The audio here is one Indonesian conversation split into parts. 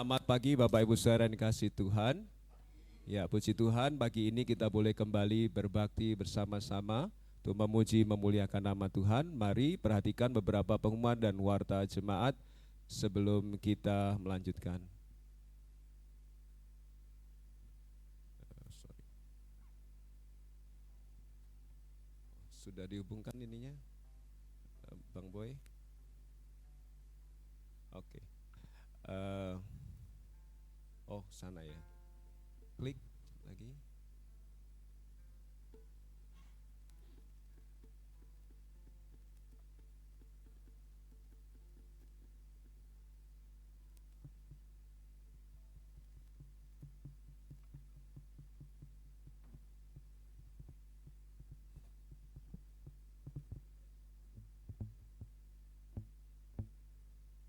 Selamat pagi Bapak Ibu Saudara yang dikasihi Tuhan. Ya, puji Tuhan pagi ini kita boleh kembali berbakti bersama-sama untuk memuji memuliakan nama Tuhan. Mari perhatikan beberapa pengumuman dan warta jemaat sebelum kita melanjutkan. Sudah dihubungkan ininya, Bang Boy? Oke. Oh, sana ya. Klik lagi.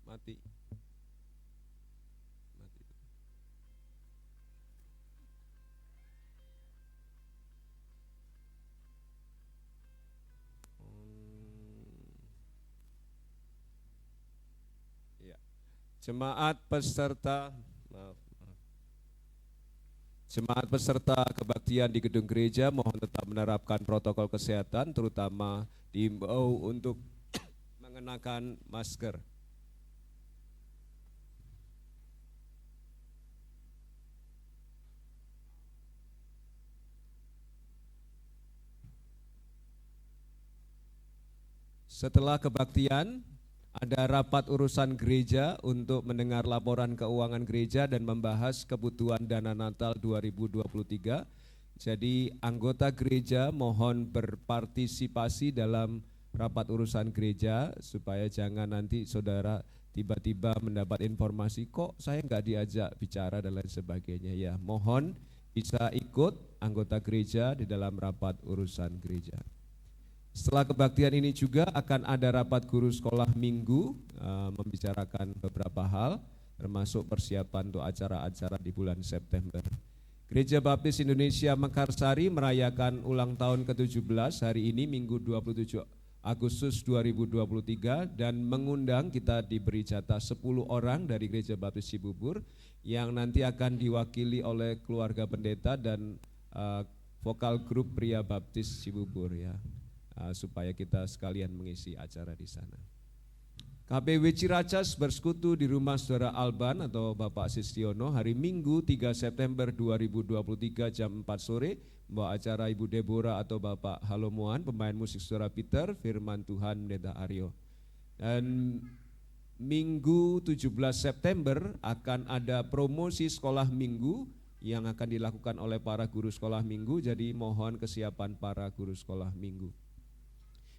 Mati. Ya. Jemaat peserta Jemaat peserta kebaktian di gedung gereja mohon tetap menerapkan protokol kesehatan, terutama diimbau untuk mengenakan masker. Setelah kebaktian, ada rapat urusan gereja untuk mendengar laporan keuangan gereja dan membahas kebutuhan dana Natal 2023. Jadi anggota gereja mohon berpartisipasi dalam rapat urusan gereja supaya jangan nanti saudara tiba-tiba mendapat informasi kok saya nggak diajak bicara dan lain sebagainya. Ya, mohon bisa ikut anggota gereja di dalam rapat urusan gereja. Setelah kebaktian ini juga akan ada rapat guru sekolah minggu membicarakan beberapa hal termasuk persiapan untuk acara-acara di bulan September. Gereja Baptis Indonesia Mekarsari merayakan ulang tahun ke-17 hari ini Minggu 27 Agustus 2023 dan mengundang, kita diberi jatah 10 orang dari Gereja Baptis Cibubur yang nanti akan diwakili oleh keluarga pendeta dan vokal grup pria Baptis Cibubur ya. Supaya kita sekalian mengisi acara di sana. KPW Ciracas bersekutu di rumah Saudara Alban atau Bapak Sistiono hari Minggu 3 September 2023 jam 4 sore, membawa acara Ibu Deborah atau Bapak Halomoan, pemain musik Saudara Peter, Firman Tuhan Pendeta Aryo. Dan Minggu 17 September akan ada promosi sekolah minggu yang akan dilakukan oleh para guru sekolah minggu, jadi mohon kesiapan para guru sekolah minggu.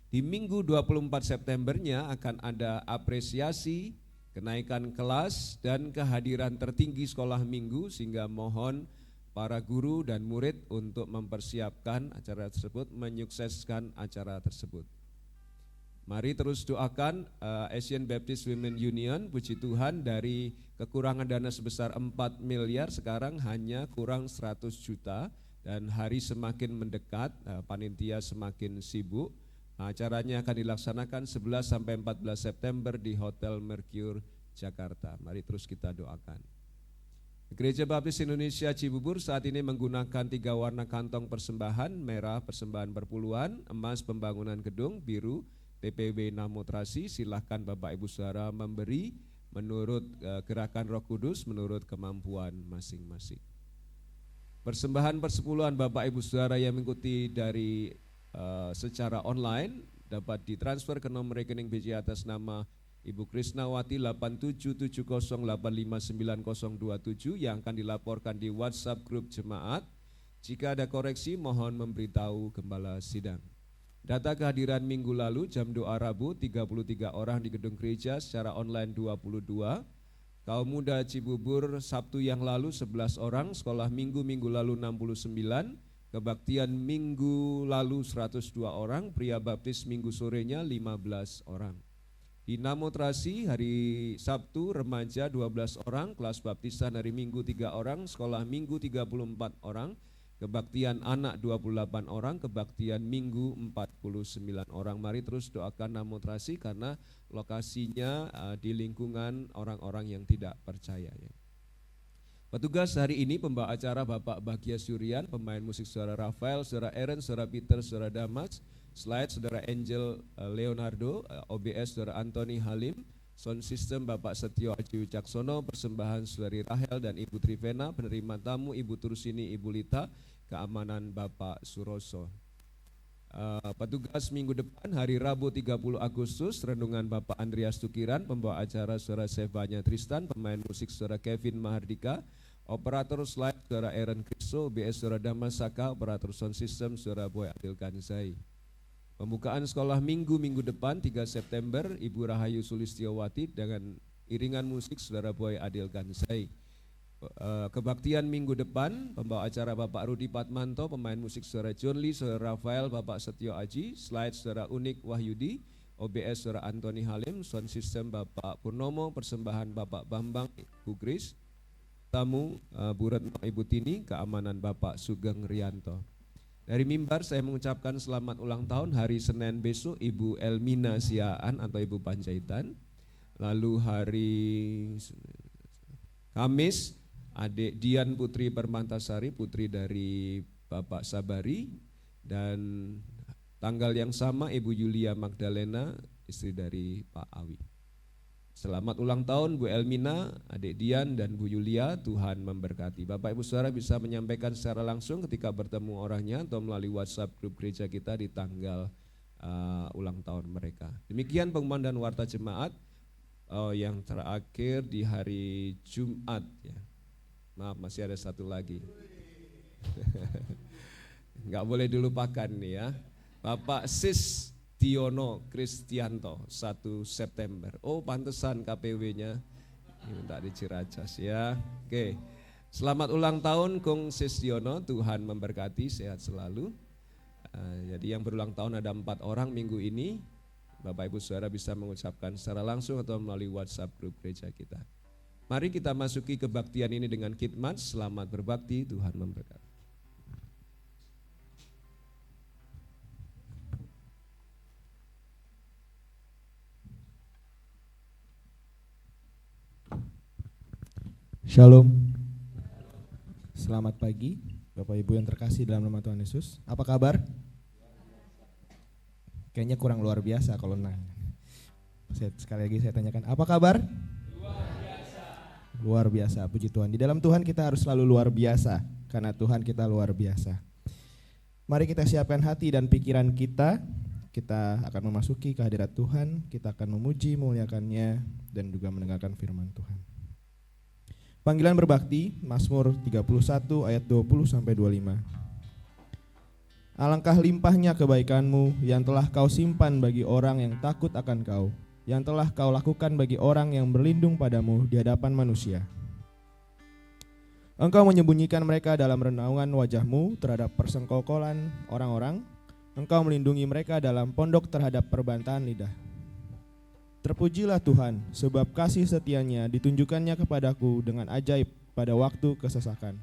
Di Minggu 24 Septembernya akan ada apresiasi, kenaikan kelas, dan kehadiran tertinggi sekolah minggu sehingga mohon para guru dan murid untuk mempersiapkan acara tersebut, menyukseskan acara tersebut. Mari terus doakan Asian Baptist Women Union, puji Tuhan dari kekurangan dana sebesar 4 miliar sekarang hanya kurang 100 juta dan hari semakin mendekat, panitia semakin sibuk. Acaranya akan dilaksanakan 11 sampai 14 September di Hotel Mercure Jakarta. Mari terus kita doakan. Gereja Baptis Indonesia Cibubur saat ini menggunakan 3 warna kantong persembahan, merah persembahan perpuluhan, emas pembangunan gedung, biru PPW Namotrasi. Silahkan Bapak Ibu Saudara memberi menurut gerakan Roh Kudus, menurut kemampuan masing-masing. Persembahan persepuluhan Bapak Ibu Saudara yang mengikuti dari secara online dapat ditransfer ke nomor rekening BCA atas nama Ibu Krisnawati 8770859027 yang akan dilaporkan di WhatsApp grup jemaat. Jika ada koreksi mohon memberitahu gembala sidang. Data kehadiran minggu lalu jam doa Rabu 33 orang di gedung gereja, secara online 22. Kaum muda Cibubur Sabtu yang lalu 11 orang, sekolah minggu lalu 69. Kebaktian minggu lalu 102 orang, pria baptis minggu sorenya 15 orang. Di Namotrasi hari Sabtu remaja 12 orang, kelas baptisan hari Minggu 3 orang, sekolah minggu 34 orang, kebaktian anak 28 orang, kebaktian minggu 49 orang. Mari terus doakan Namotrasi karena lokasinya di lingkungan orang-orang yang tidak percaya ya. Petugas hari ini pembawa acara Bapak Bagia Syurian, pemain musik Saudara Rafael, Saudara Aaron, Saudara Peter, Saudara Damas, slide Saudara Angel Leonardo, OBS Saudara Anthony Halim, sound system Bapak Setio Aji Wicaksono, persembahan Saudari Rahel dan Ibu Trivena, penerima tamu Ibu Tursini, Ibu Lita, keamanan Bapak Suroso. Petugas minggu depan hari Rabu 30 Agustus, renungan Bapak Andreas Tukiran, pembawa acara Saudara Sevanya Tristan, pemain musik Saudara Kevin Mahardika, operator slide Saudara Aaron Kristo, BS Saudara Damas Saka, operator sound system Saudara Boy Adil Kanzai. Pembukaan sekolah minggu depan 3 September, Ibu Rahayu Sulistiowati dengan iringan musik Saudara Boy Adil Kanzai. Kebaktian minggu depan, pembawa acara Bapak Rudi Patmanto, pemain musik Saudara John Lee, Saudara Rafael, Bapak Setio Aji, slide Saudara Unik Wahyudi, OBS Saudara Anthony Halim, sound system Bapak Purnomo, persembahan Bapak Bambang, Bu Kris, tamu Bu Retno, Ibu Tini, keamanan Bapak Sugeng Rianto. Dari mimbar saya mengucapkan selamat ulang tahun hari Senin besok Ibu Elmina Siaan atau Ibu Panjaitan. Lalu hari Kamis Adik Dian Putri Permantasari, putri dari Bapak Sabari, dan tanggal yang sama Ibu Yulia Magdalena, istri dari Pak Awi. Selamat ulang tahun Bu Elmina, Adik Dian dan Bu Yulia, Tuhan memberkati. Bapak Ibu Saudara bisa menyampaikan secara langsung ketika bertemu orangnya atau melalui WhatsApp grup gereja kita di tanggal ulang tahun mereka. Demikian pengumuman dan warta jemaat yang terakhir di hari Jumat ya. Maaf, masih ada satu lagi. Enggak boleh dilupakan nih ya. Bapak Sis Tiono Kristianto 1 September. Oh, pantesan KPW-nya minta di Ciracas ya. Oke. Selamat ulang tahun Kung Sis Tiono, Tuhan memberkati, sehat selalu. Jadi yang berulang tahun ada 4 orang minggu ini. Bapak Ibu Saudara bisa mengucapkan secara langsung atau melalui WhatsApp grup gereja kita. Mari kita masuki kebaktian ini dengan khidmat. Selamat berbakti, Tuhan memberkati. Shalom. Selamat pagi Bapak Ibu yang terkasih dalam nama Tuhan Yesus. Apa kabar? Kayaknya kurang luar biasa kalau nanya. Sekali lagi saya tanyakan, apa kabar? Luar biasa, puji Tuhan. Di dalam Tuhan kita harus selalu luar biasa, karena Tuhan kita luar biasa. Mari kita siapkan hati dan pikiran kita. Kita akan memasuki kehadirat Tuhan, kita akan memuji, memuliakannya, dan juga mendengarkan firman Tuhan. Panggilan berbakti, Mazmur 31 ayat 20-25. Alangkah limpahnya kebaikanmu yang telah kau simpan bagi orang yang takut akan kau, yang telah kau lakukan bagi orang yang berlindung padamu di hadapan manusia. Engkau menyembunyikan mereka dalam renaungan wajahmu terhadap persengkokolan orang-orang. Engkau melindungi mereka dalam pondok terhadap perbantahan lidah. Terpujilah Tuhan, sebab kasih setianya ditunjukkannya kepadaku dengan ajaib pada waktu kesesakan.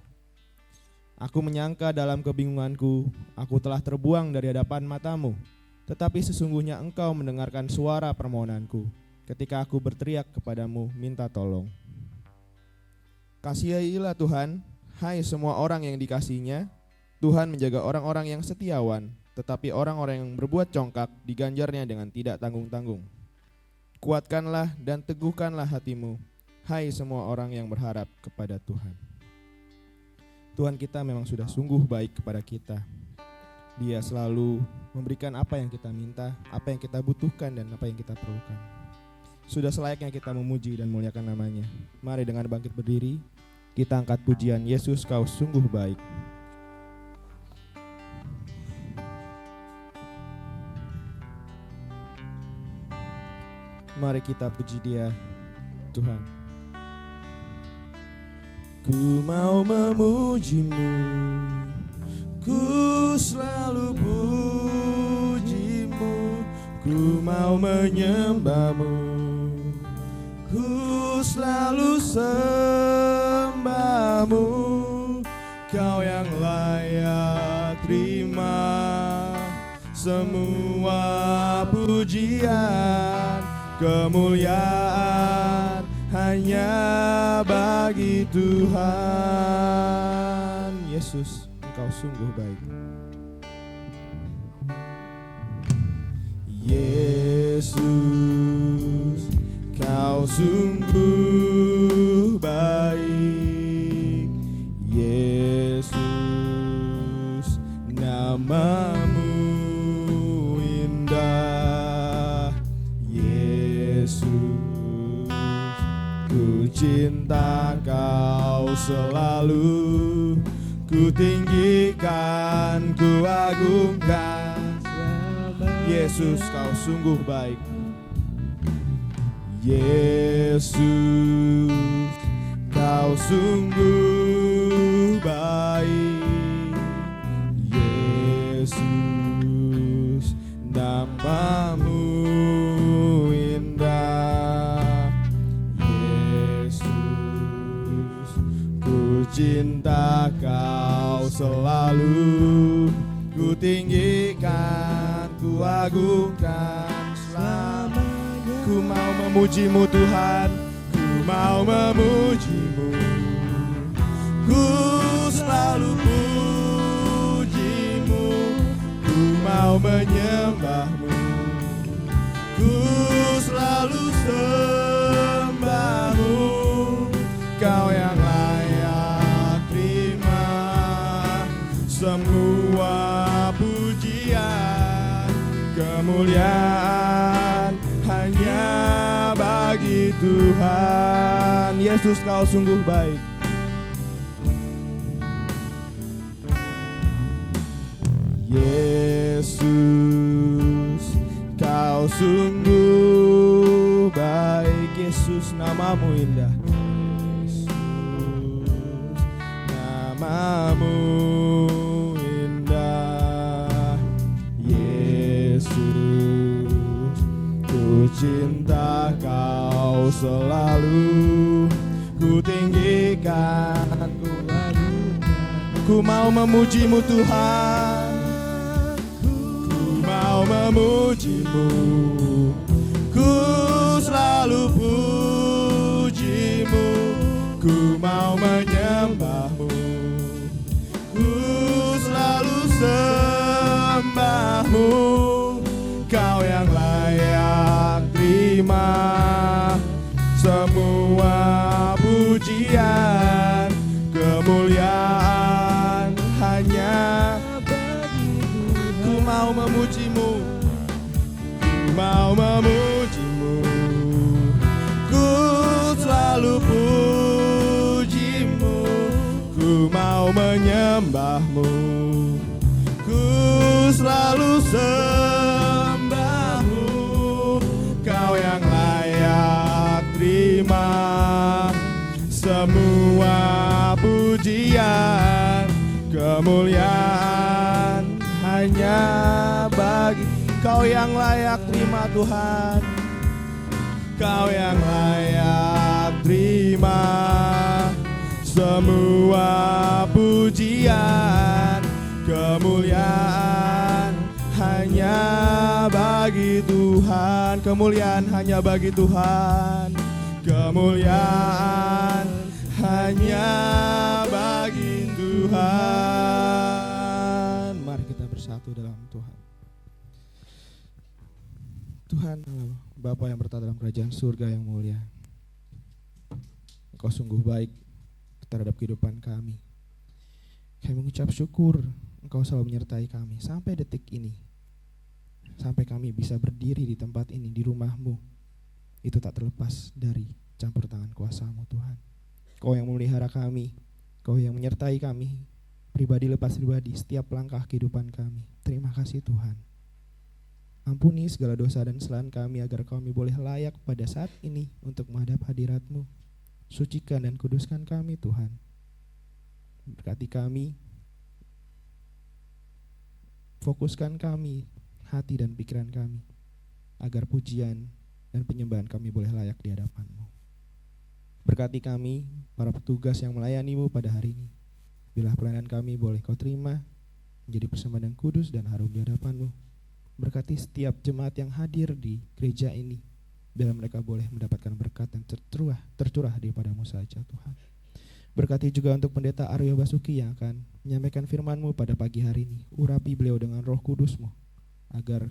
Aku menyangka dalam kebingunganku, aku telah terbuang dari hadapan matamu. Tetapi sesungguhnya engkau mendengarkan suara permohonanku ketika aku berteriak kepadamu minta tolong. Kasihilah Tuhan, hai semua orang yang dikasihinya. Tuhan menjaga orang-orang yang setiawan, tetapi orang-orang yang berbuat congkak diganjarnya dengan tidak tanggung-tanggung. Kuatkanlah dan teguhkanlah hatimu, hai semua orang yang berharap kepada Tuhan. Tuhan kita memang sudah sungguh baik kepada kita. Dia selalu memberikan apa yang kita minta, apa yang kita butuhkan, dan apa yang kita perlukan. Sudah selayaknya kita memuji dan muliakan namanya. Mari dengan bangkit berdiri, kita angkat pujian Yesus kau sungguh baik. Mari kita puji Dia, Tuhan. Ku mau memuji-Mu, ku selalu puji-Mu, ku mau menyembah-Mu, ku selalu sembah-Mu. Kau yang layak terima semua pujian, kemuliaan hanya bagi Tuhan. Yesus, Engkau sungguh baik. Yesus, Kau sungguh baik. Yesus, nama-Mu indah. Yesus, ku cinta Kau selalu, ku tinggikan, ku agungkan. Yesus, Kau sungguh baik. Yesus, Kau sungguh baik. Yesus, nama-Mu indah. Yesus, ku cinta Kau selalu, ku tinggikan, ku agungkan selamanya. Ku mau memuji-Mu Tuhan, ku mau memuji-Mu, ku selalu puji-Mu, ku mau menyembah-Mu, ku selalu sembah-Mu. Kau yang layak terima semua pujian, kemuliaan hanya bagi Tuhan. Yesus, Kau sungguh baik. Yesus, Kau sungguh baik. Yesus, nama-Mu indah. Yesus, nama-Mu indah. Yesus, ku cinta Kau selalu, ku tinggikan, ku agungkan. Ku mau memuji-Mu Tuhan, ku mau memuji-Mu, ku selalu puji-Mu, ku mau menyembah-Mu, ku selalu sembah-Mu. Kau yang layak terima semua pujian, kemuliaan hanya bagi-Mu. Ku mau memuji-Mu, ku mau memuji-Mu, ku selalu puji-Mu, ku mau menyembah-Mu, ku selalu sembah-Mu. Kau yang layak terima semua pujian, kemuliaan hanya bagi Kau yang layak terima Tuhan. Kau yang layak terima semua pujian, kemuliaan hanya bagi Tuhan. Kemuliaan hanya bagi Tuhan. Kemuliaan hanya bagi Tuhan. Mari kita bersatu dalam Tuhan. Tuhan Allah, Bapa yang bertata dalam kerajaan surga yang mulia, Engkau sungguh baik terhadap kehidupan kami. Kami mengucap syukur Engkau selalu menyertai kami sampai detik ini. Sampai kami bisa berdiri di tempat ini, di rumah-Mu. Itu tak terlepas dari campur tangan kuasa-Mu Tuhan. Kau yang memelihara kami, Kau yang menyertai kami, pribadi lepas pribadi, setiap langkah kehidupan kami. Terima kasih Tuhan. Ampuni segala dosa dan kesalahan kami agar kami boleh layak pada saat ini untuk menghadap hadirat-Mu. Sucikan dan kuduskan kami Tuhan. Berkati kami, fokuskan kami, hati dan pikiran kami, agar pujian dan penyembahan kami boleh layak di hadapan-Mu. Berkati kami, para petugas yang melayani-Mu pada hari ini. Bila pelayanan kami boleh Kau terima, menjadi persembahan yang kudus dan harum di hadapan-Mu. Berkati setiap jemaat yang hadir di gereja ini, biar mereka boleh mendapatkan berkat yang tercurah daripadamu saja Tuhan. Berkati juga untuk pendeta Aryo Basuki yang akan menyampaikan firman-Mu pada pagi hari ini. Urapi beliau dengan Roh Kudus-Mu, agar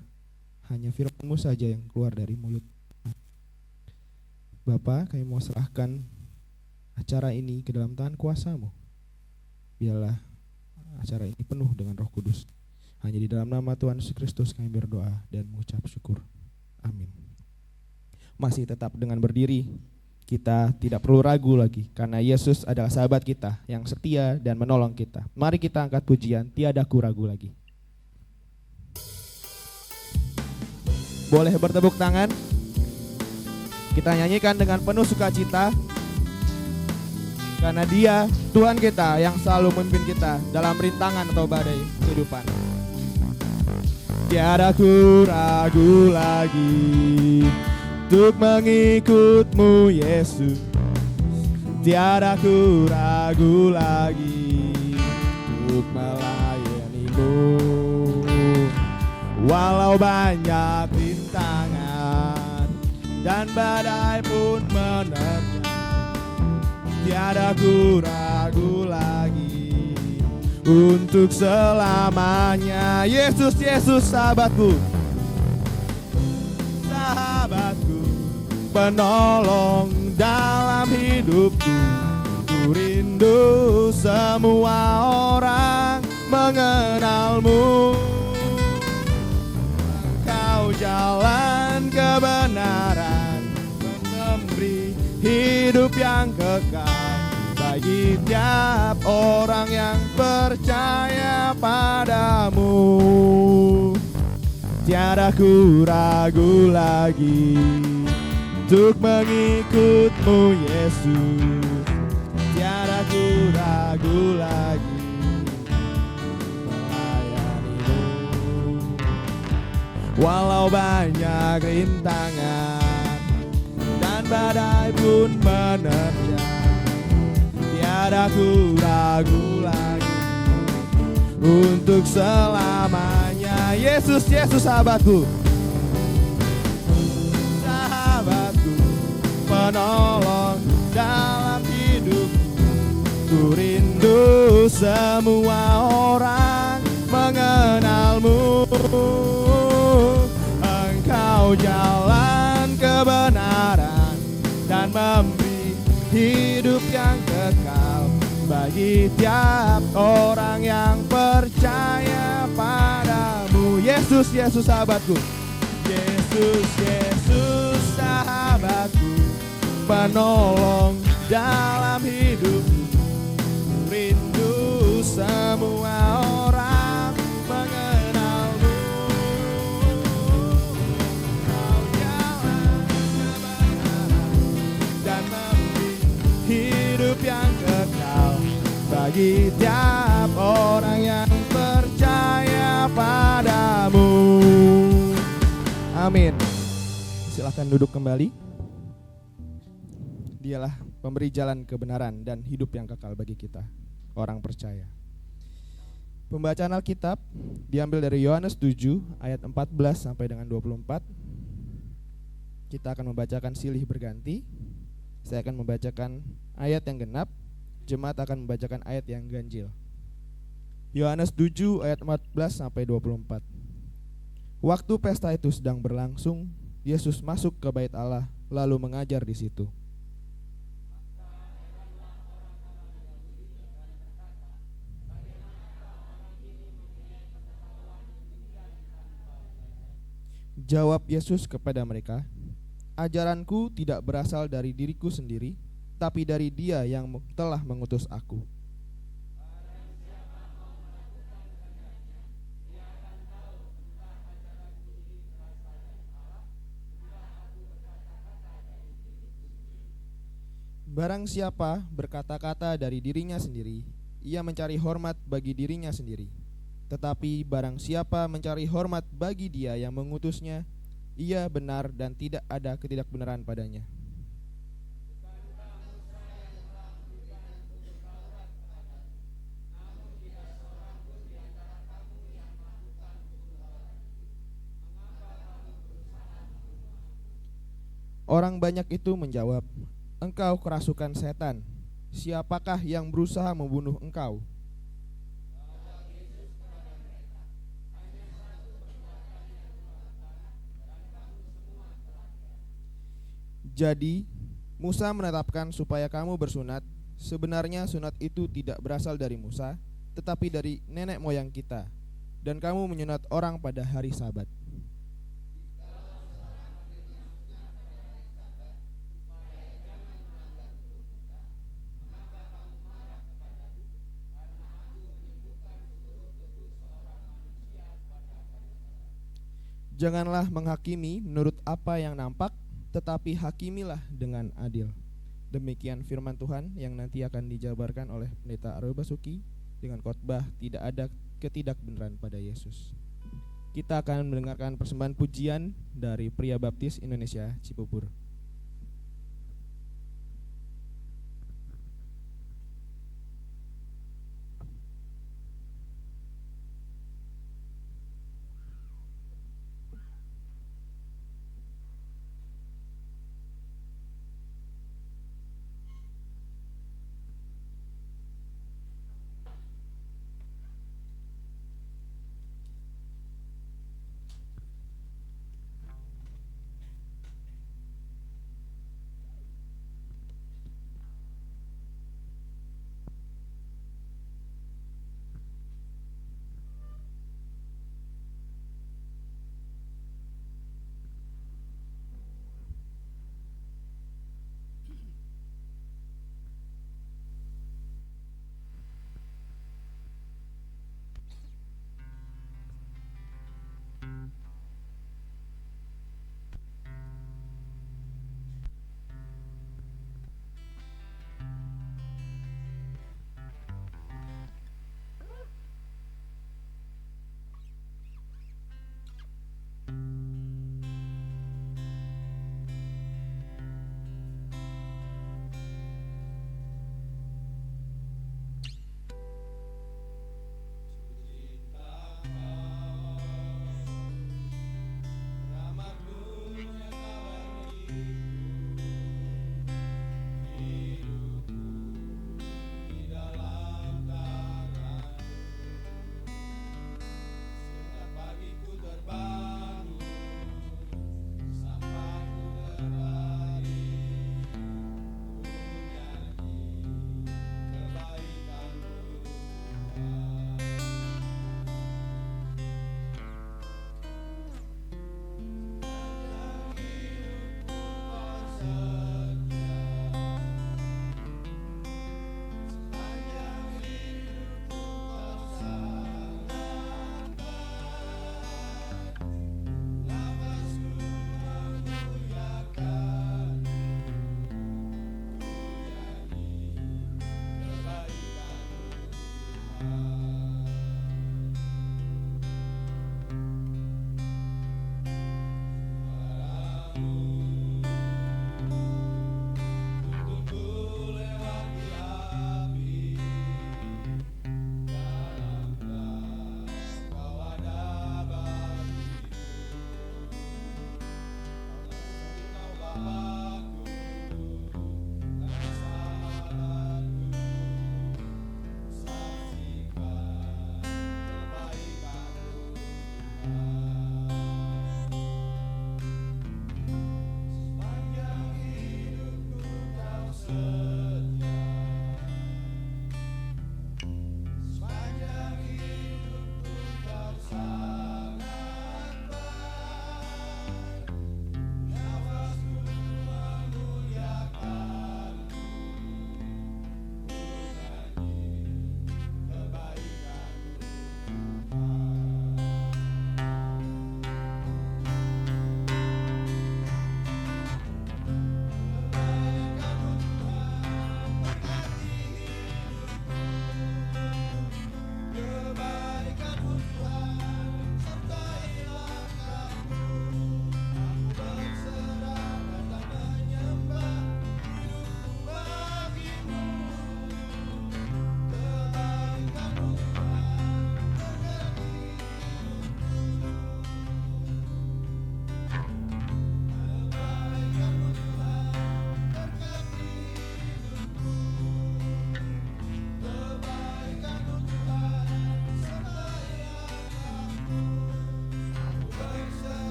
hanya firman-Mu saja yang keluar dari mulut. Bapa, kami mau serahkan acara ini ke dalam tangan kuasa-Mu. Biarlah acara ini penuh dengan Roh Kudus. Hanya di dalam nama Tuhan Yesus Kristus kami berdoa dan mengucap syukur. Amin. Masih tetap dengan berdiri, kita tidak perlu ragu lagi, karena Yesus adalah sahabat kita yang setia dan menolong kita. Mari kita angkat pujian, tiada ku ragu lagi. Boleh bertepuk tangan. Kita nyanyikan dengan penuh sukacita, karena Dia, Tuhan kita, yang selalu memimpin kita dalam rintangan atau badai kehidupan. Tiada ku ragu lagi untuk mengikut-Mu Yesus. Tiada ku ragu lagi untuk melayani-Mu. Walau banyak rintangan dan badai pun menerjang, tiada ku ragu lagi untuk selamanya. Yesus, Yesus sahabatku, sahabatku, penolong dalam hidupku. Ku rindu semua orang mengenal-Mu. Engkau jalan kebenaran, memberi hidup yang kekal bagi tiap orang yang percaya padamu. Tiada ku ragu lagi untuk mengikut-Mu Yesus. Tiada ku ragu lagi melayani-Mu. Walau banyak rintangan dan badai pun menerjang, tiada ku ragu lagi untuk selamanya. Yesus, Yesus sahabatku, sahabatku, penolong dalam hidupku. Ku rindu semua orang mengenal-Mu. Engkau jalan kebenaran dan memberi hidup yang kekal bagi tiap orang yang percaya padamu. Yesus, Yesus sahabatku, Yesus, Yesus sahabatku, penolong dalam hidupku. Rindu semua orang mengenal-Mu. Kau jalan kebenaran dan memberi hidup yang kekal bagi tiap orang yang percaya padamu. Amin. Silakan duduk kembali. Dialah pemberi jalan kebenaran dan hidup yang kekal bagi kita, orang percaya. Pembacaan Alkitab diambil dari Yohanes 7 ayat 14 sampai dengan 24. Kita akan membacakan silih berganti. Saya akan membacakan ayat yang genap, jemaat akan membacakan ayat yang ganjil. Yohanes 7 ayat 14 sampai 24. Waktu pesta itu sedang berlangsung, Yesus masuk ke bait Allah lalu mengajar di situ. Jawab Yesus kepada mereka, ajaranku tidak berasal dari diriku sendiri, tapi dari Dia yang telah mengutus aku. Barang siapa berkata-kata dari dirinya sendiri, ia mencari hormat bagi dirinya sendiri. Tetapi barang siapa mencari hormat bagi Dia yang mengutusnya, ia benar dan tidak ada ketidakbenaran padanya. Orang banyak itu menjawab, "Engkau kerasukan setan. Siapakah yang berusaha membunuh engkau?" Jadi Musa menetapkan supaya kamu bersunat. Sebenarnya sunat itu tidak berasal dari Musa, tetapi dari nenek moyang kita. Dan kamu menyunat orang pada hari Sabat. Janganlah menghakimi menurut apa yang nampak, tetapi hakimilah dengan adil. Demikian firman Tuhan yang nanti akan dijabarkan oleh Pendeta Arul Basuki dengan khotbah tidak ada ketidakbenaran pada Yesus. Kita akan mendengarkan persembahan pujian dari Pria Baptis Indonesia Cibubur.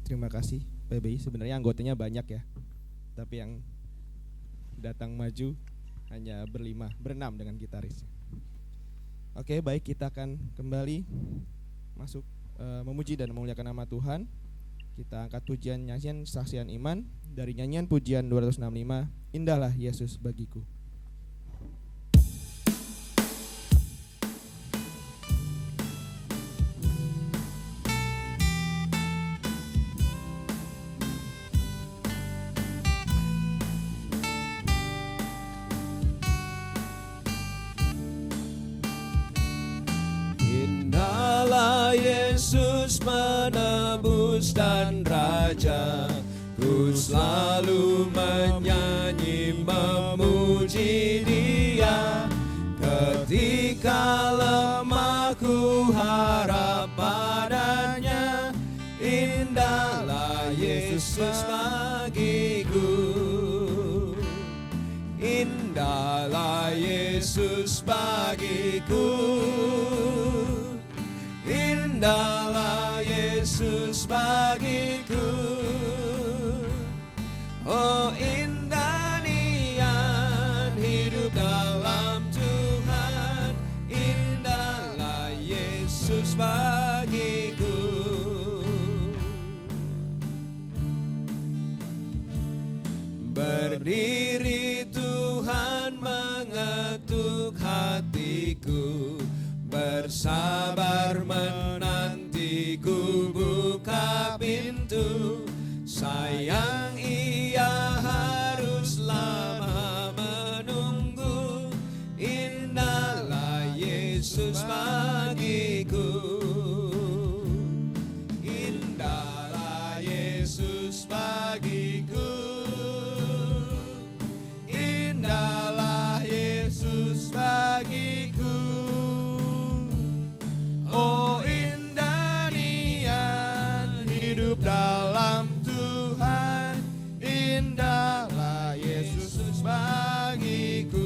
Terima kasih PBI. Sebenarnya anggotanya banyak ya, tapi yang datang maju hanya berenam dengan gitaris. Oke, baik, kita akan kembali masuk memuji dan memuliakan nama Tuhan. Kita angkat pujian nyanyian Saksian Iman dari nyanyian pujian 265, Indahlah Yesus Bagiku. Yesus menebus dan Raja, ku selalu menyanyi memuji Dia. Ketika lemah ku harap padanya, indahlah Yesus bagiku. Indahlah Yesus bagiku. Indahlah Yesus bagiku. Oh, indah nian hidup dalam Tuhan. Indahlah Yesus bagiku. Berdiri Tuhan mengetuk hatiku, bersabar menanti ku buka pintu. Sayang ia harus lama menunggu. Indahlah Yesus bagiku. Indahlah Yesus bagiku. Indahlah Yesus bagiku. Oh, indah nian hidup dalam Tuhan. Indahlah Yesus bagiku.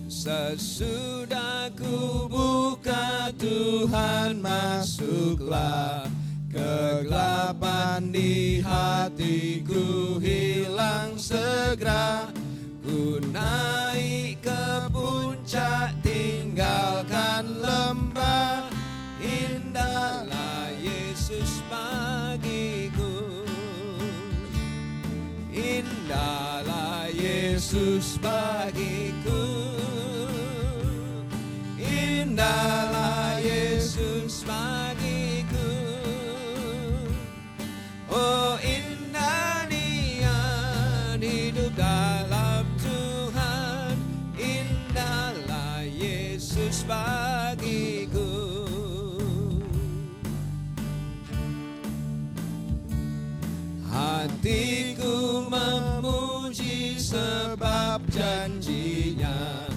Sesudah ku buka Tuhan masuklah. Kegelapan di hatiku hilang segera. Ku naik ke puncak tinggalkan lembah. Indahlah Yesus bagiku. Indahlah Yesus bagiku. Indahlah Yesus bagiku. Oh, indah nian hidup dalam Tuhan. Indahlah Yesus bagiku. Hatiku memuji sebab janjinya.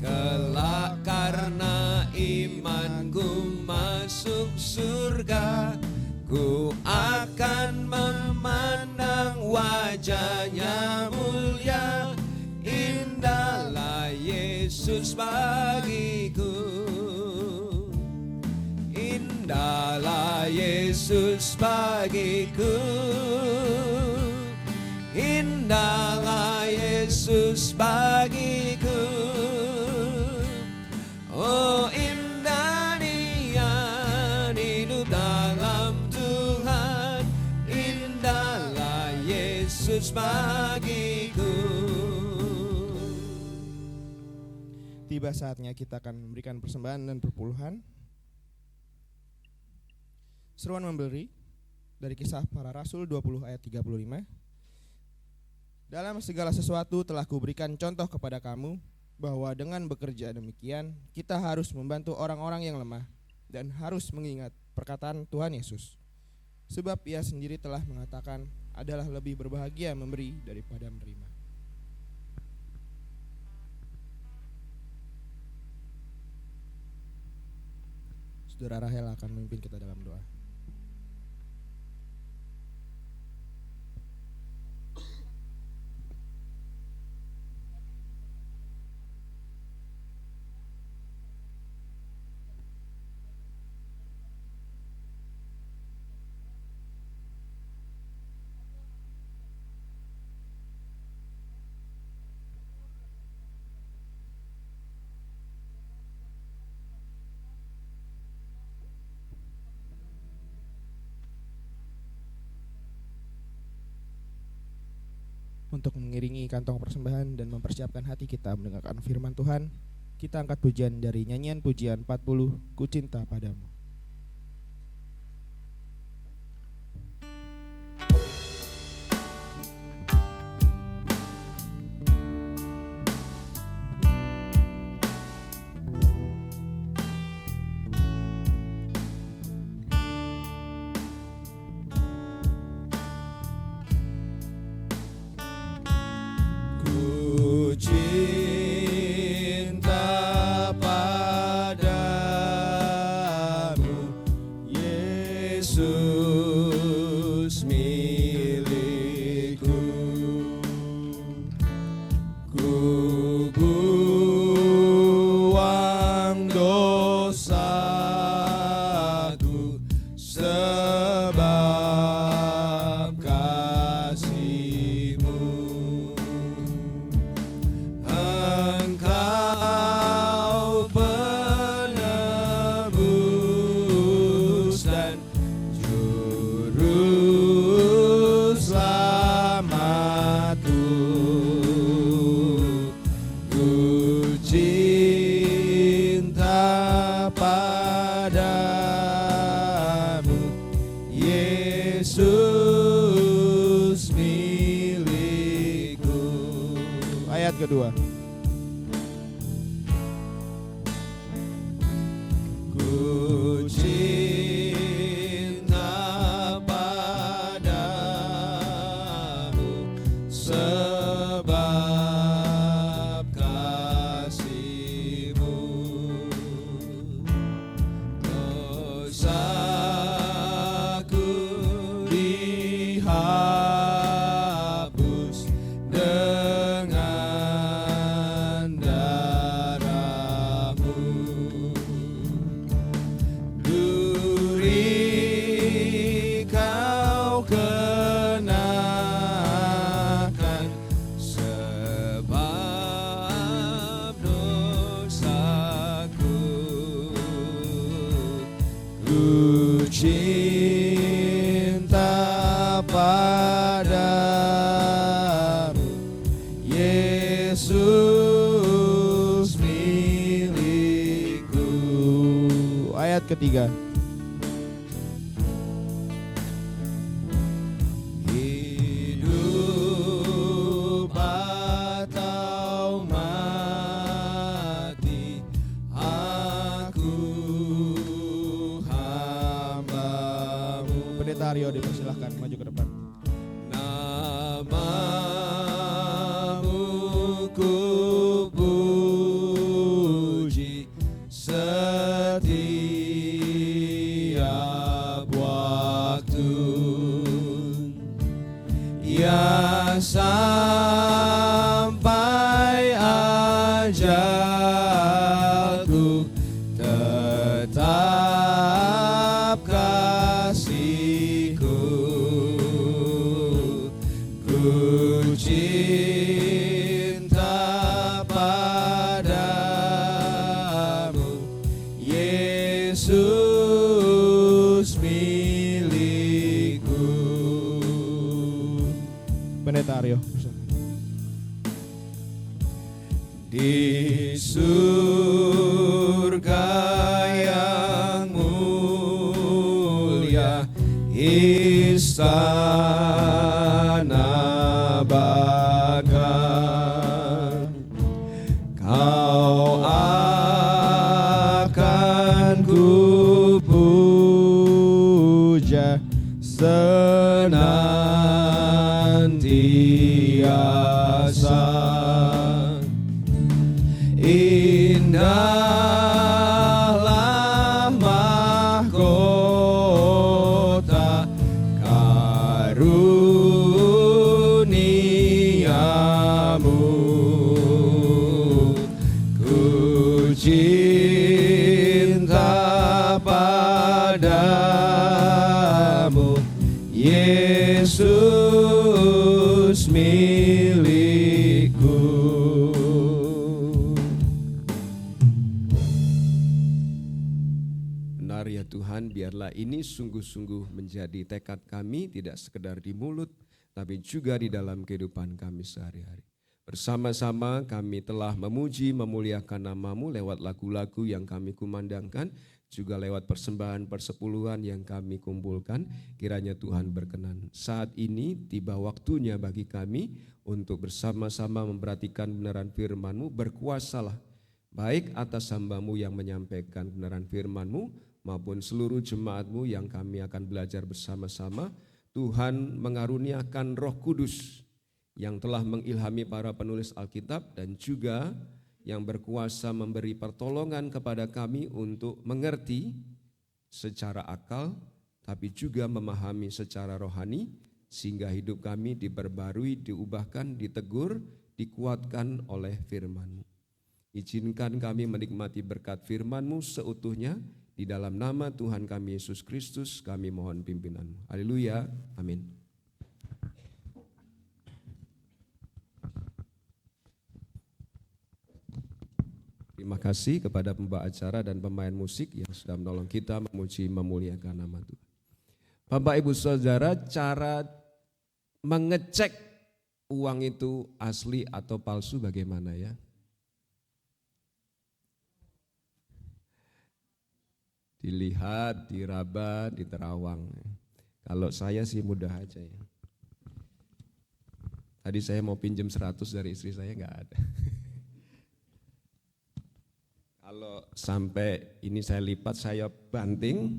Kelak karena imanku masuk surga. Ku akan memandang wajahnya mulia. Indahlah Yesus bagiku. Indahlah Yesus bagiku. Indahlah Yesus bagiku. Oh, indah nian hidup dalam Tuhan. Indahlah Yesus bagiku. Tiba saatnya kita akan memberikan persembahan dan perpuluhan. Seruan memberi dari Kisah Para Rasul 20 ayat 35. Dalam segala sesuatu telah kuberikan contoh kepada kamu, bahwa dengan bekerja demikian kita harus membantu orang-orang yang lemah dan harus mengingat perkataan Tuhan Yesus. Sebab ia sendiri telah mengatakan, adalah lebih berbahagia memberi daripada menerima. Saudara Rahel akan memimpin kita dalam doa. Untuk mengiringi kantong persembahan dan mempersiapkan hati kita mendengarkan firman Tuhan, kita angkat pujian dari nyanyian pujian 40, Ku Cinta Padamu. Kedua, Ku cinta padamu sebab kasih-Mu, dosaku dihapus cinta padamu, Yesus milikku. Ayat ketiga, hidup atau mati, aku Pendeta Aryo dipersilahkan maju ke depan. Namamu ku puji setiap waktu, ya sampai ajalku tetap kasihku. Ku cinta padamu, Yesus milikku. Pendeta Aryo. Di surga yang mulia, istana Bapa, Kau akan ku puja senantiasa. Indahlah mahkota karuniamu, ku cinta padamu, Yesus milikku. Benar ya Tuhan, biarlah ini sungguh-sungguh menjadi tekad kami, tidak sekedar di mulut, tapi juga di dalam kehidupan kami sehari-hari. Bersama-sama kami telah memuji, memuliakan nama-Mu lewat lagu-lagu yang kami kumandangkan, juga lewat persembahan persepuluhan yang kami kumpulkan. Kiranya Tuhan berkenan. Saat ini tiba waktunya bagi kami untuk bersama-sama memperhatikan kebenaran firman-Mu. Berkuasalah baik atas hamba-Mu yang menyampaikan kebenaran firman-Mu maupun seluruh jemaat-Mu yang kami akan belajar bersama-sama. Tuhan mengaruniakan Roh Kudus yang telah mengilhami para penulis Alkitab dan juga yang berkuasa memberi pertolongan kepada kami untuk mengerti secara akal, tapi juga memahami secara rohani, sehingga hidup kami diperbarui, diubahkan, ditegur, dikuatkan oleh firman-Mu. Izinkan kami menikmati berkat firman-Mu seutuhnya, di dalam nama Tuhan kami Yesus Kristus kami mohon pimpinan-Mu. Haleluya, amin. Terima kasih kepada pembawa acara dan pemain musik yang sudah menolong kita memuji memuliakan nama Tuhan. Bapak Ibu Saudara, cara mengecek uang itu asli atau palsu bagaimana ya? Dilihat, diraba, diterawang. Kalau saya sih mudah aja ya. Tadi saya mau pinjam 100 dari istri saya enggak ada. Kalau sampai ini saya lipat, saya banting,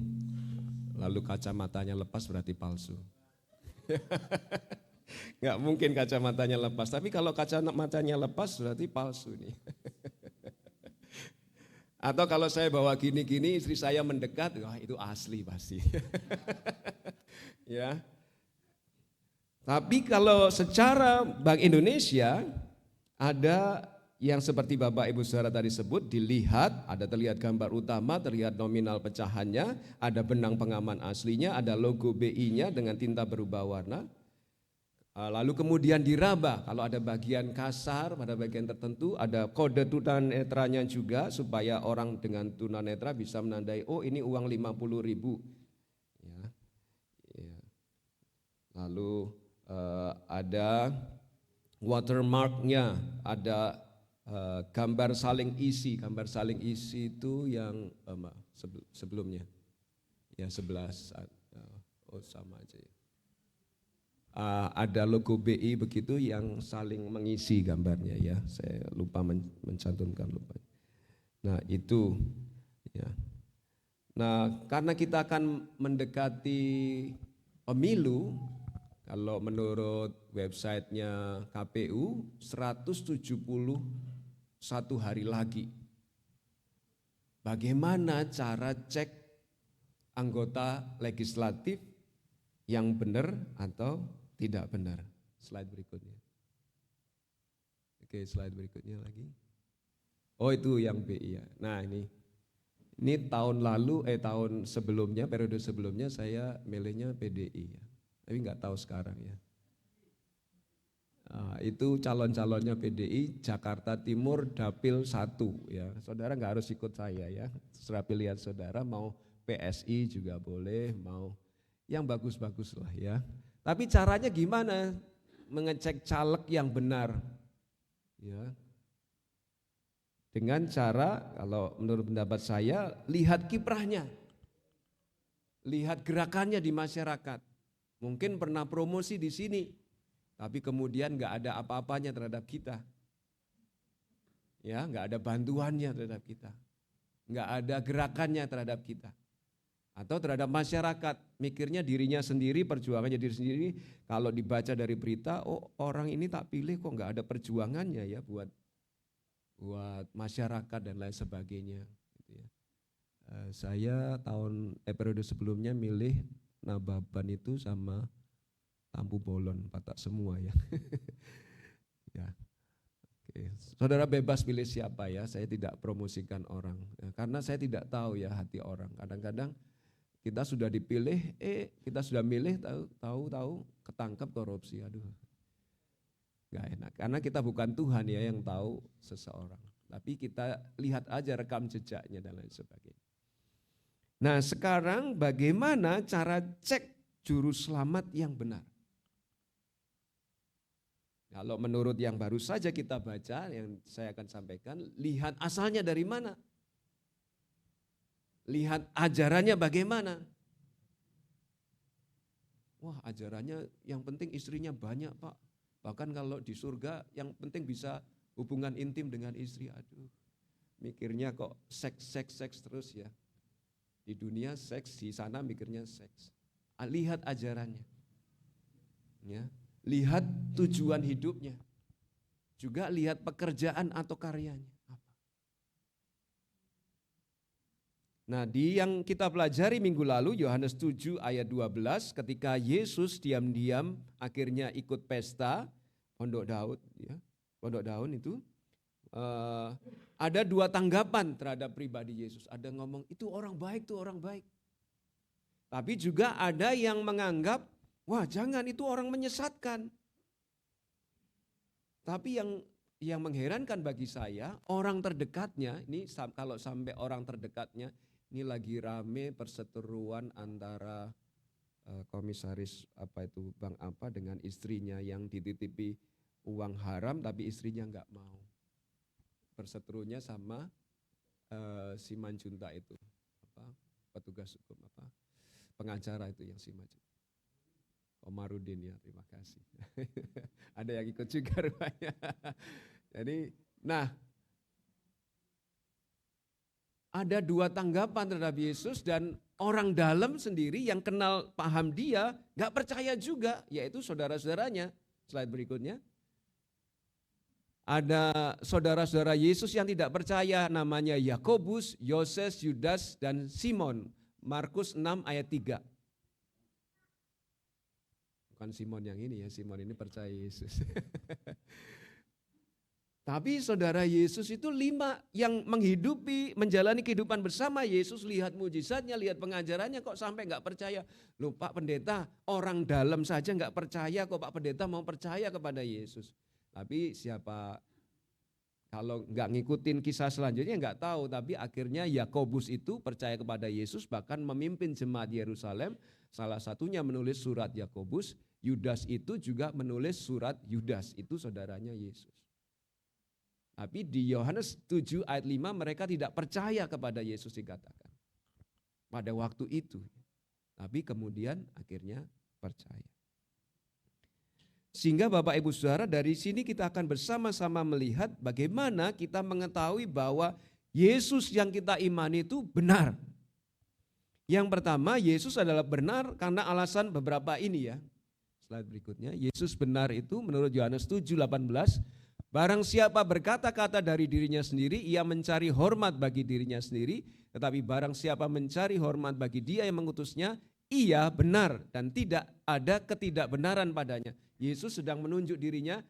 lalu kacamatanya lepas berarti palsu. Nggak mungkin kacamatanya lepas, tapi kalau kacamatanya lepas berarti palsu nih. Atau kalau saya bawa gini-gini, istri saya mendekat, wah itu asli pasti. Ya. Tapi kalau secara Bank Indonesia ada yang seperti Bapak Ibu Saudara tadi sebut, dilihat, ada terlihat gambar utama, terlihat nominal pecahannya, ada benang pengaman aslinya, ada logo BI-nya dengan tinta berubah warna. Lalu kemudian diraba, kalau ada bagian kasar, pada bagian tertentu, ada kode tunanetranya juga, supaya orang dengan tunanetra bisa menandai, oh ini uang 50.000. Ya. Ya. Lalu ada watermark-nya, ada gambar saling isi itu yang sebelumnya ya 11 sama aja ya. Ada logo BI begitu yang saling mengisi gambarnya ya, saya lupa mencantumkan lupa. Nah itu ya. Nah karena kita akan mendekati pemilu, kalau menurut websitenya KPU 171 hari lagi. Bagaimana cara cek anggota legislatif yang benar atau tidak benar? Slide berikutnya. Oke, slide berikutnya lagi. Oh itu yang BI ya. Nah ini tahun lalu, tahun sebelumnya, periode sebelumnya saya milihnya PDI ya. Tapi nggak tahu sekarang ya. Itu calon-calonnya PDI Jakarta Timur Dapil 1 ya. Saudara nggak harus ikut saya ya. Terserah pilihan saudara, mau PSI juga boleh, mau yang bagus-bagus lah ya. Tapi caranya gimana mengecek caleg yang benar? Ya. Dengan cara, kalau menurut pendapat saya, lihat kiprahnya. Lihat gerakannya di masyarakat. Mungkin pernah promosi di sini, tapi kemudian nggak ada apa-apanya terhadap kita. Ya, nggak ada bantuannya terhadap kita. Nggak ada gerakannya terhadap kita. Atau terhadap masyarakat, mikirnya dirinya sendiri, perjuangannya diri sendiri. Kalau dibaca dari berita, oh orang ini tak pilih kok nggak ada perjuangannya ya buat masyarakat dan lain sebagainya. Gitu ya. Saya periode sebelumnya milih Nababan itu sama Tampu Bolon, Patak semua ya. Ya. Oke. Saudara bebas pilih siapa ya, saya tidak promosikan orang. Ya, karena saya tidak tahu ya hati orang. Kadang-kadang kita sudah dipilih, kita sudah milih, tahu ketangkep korupsi, aduh. Gak enak, karena kita bukan Tuhan ya yang tahu seseorang. Tapi kita lihat aja rekam jejaknya dan lain sebagainya. Nah sekarang bagaimana cara cek juru selamat yang benar? Kalau menurut yang baru saja kita baca, yang saya akan sampaikan, lihat asalnya dari mana. Lihat ajarannya bagaimana. Wah, ajarannya yang penting istrinya banyak, Pak. Bahkan kalau di surga yang penting bisa hubungan intim dengan istri. Aduh, mikirnya kok seks terus ya. Di dunia seks, di sana mikirnya seks. Lihat ajarannya. Ya, lihat tujuan hidupnya. Juga lihat pekerjaan atau karyanya. Nah, di yang kita pelajari minggu lalu, Yohanes 7 ayat 12, ketika Yesus diam-diam akhirnya ikut pesta Pondok Daud, ya, Pondok Daun itu, ada dua tanggapan terhadap pribadi Yesus. Ada ngomong, itu orang baik, itu orang baik. Tapi juga ada yang menganggap, wah jangan, itu orang menyesatkan. Tapi yang mengherankan bagi saya, orang terdekatnya, ini kalau sampai orang terdekatnya, ini lagi rame perseteruan antara komisaris bank apa dengan istrinya yang dititipi uang haram tapi istrinya nggak mau. Perseterunya sama si Manjunta itu, petugas hukum pengacara itu yang si Manjunta. Omarudin ya, terima kasih. Ada yang ikut juga rupanya. Jadi, ada dua tanggapan terhadap Yesus dan orang dalam sendiri yang kenal paham dia gak percaya juga, yaitu saudara-saudaranya. Slide berikutnya. Ada saudara-saudara Yesus yang tidak percaya, namanya Yakobus, Yoses, Yudas, dan Simon. Markus 6 ayat 3. Bukan Simon yang ini ya, Simon ini percaya Yesus. Tapi saudara Yesus itu 5 yang menghidupi, menjalani kehidupan bersama Yesus, lihat mujizatnya, lihat pengajarannya kok sampai gak percaya. Loh Pak Pendeta, orang dalam saja gak percaya kok Pak Pendeta mau percaya kepada Yesus. Tapi siapa, kalau gak ngikutin kisah selanjutnya gak tahu, tapi akhirnya Yakobus itu percaya kepada Yesus, bahkan memimpin jemaat Yerusalem, salah satunya menulis surat Yakobus, Yudas itu juga menulis surat Yudas, itu saudaranya Yesus. Tapi di Yohanes 7 ayat 5 mereka tidak percaya kepada Yesus dikatakan. Pada waktu itu. Tapi kemudian akhirnya percaya. Sehingga Bapak Ibu Saudara dari sini kita akan bersama-sama melihat bagaimana kita mengetahui bahwa Yesus yang kita imani itu benar. Yang pertama, Yesus adalah benar karena alasan beberapa ini ya. Slide berikutnya, Yesus benar itu menurut Yohanes 7:18, barang siapa berkata-kata dari dirinya sendiri, ia mencari hormat bagi dirinya sendiri, tetapi barang siapa mencari hormat bagi Dia yang mengutusnya, ia benar dan tidak ada ketidakbenaran padanya. Yesus sedang menunjuk dirinya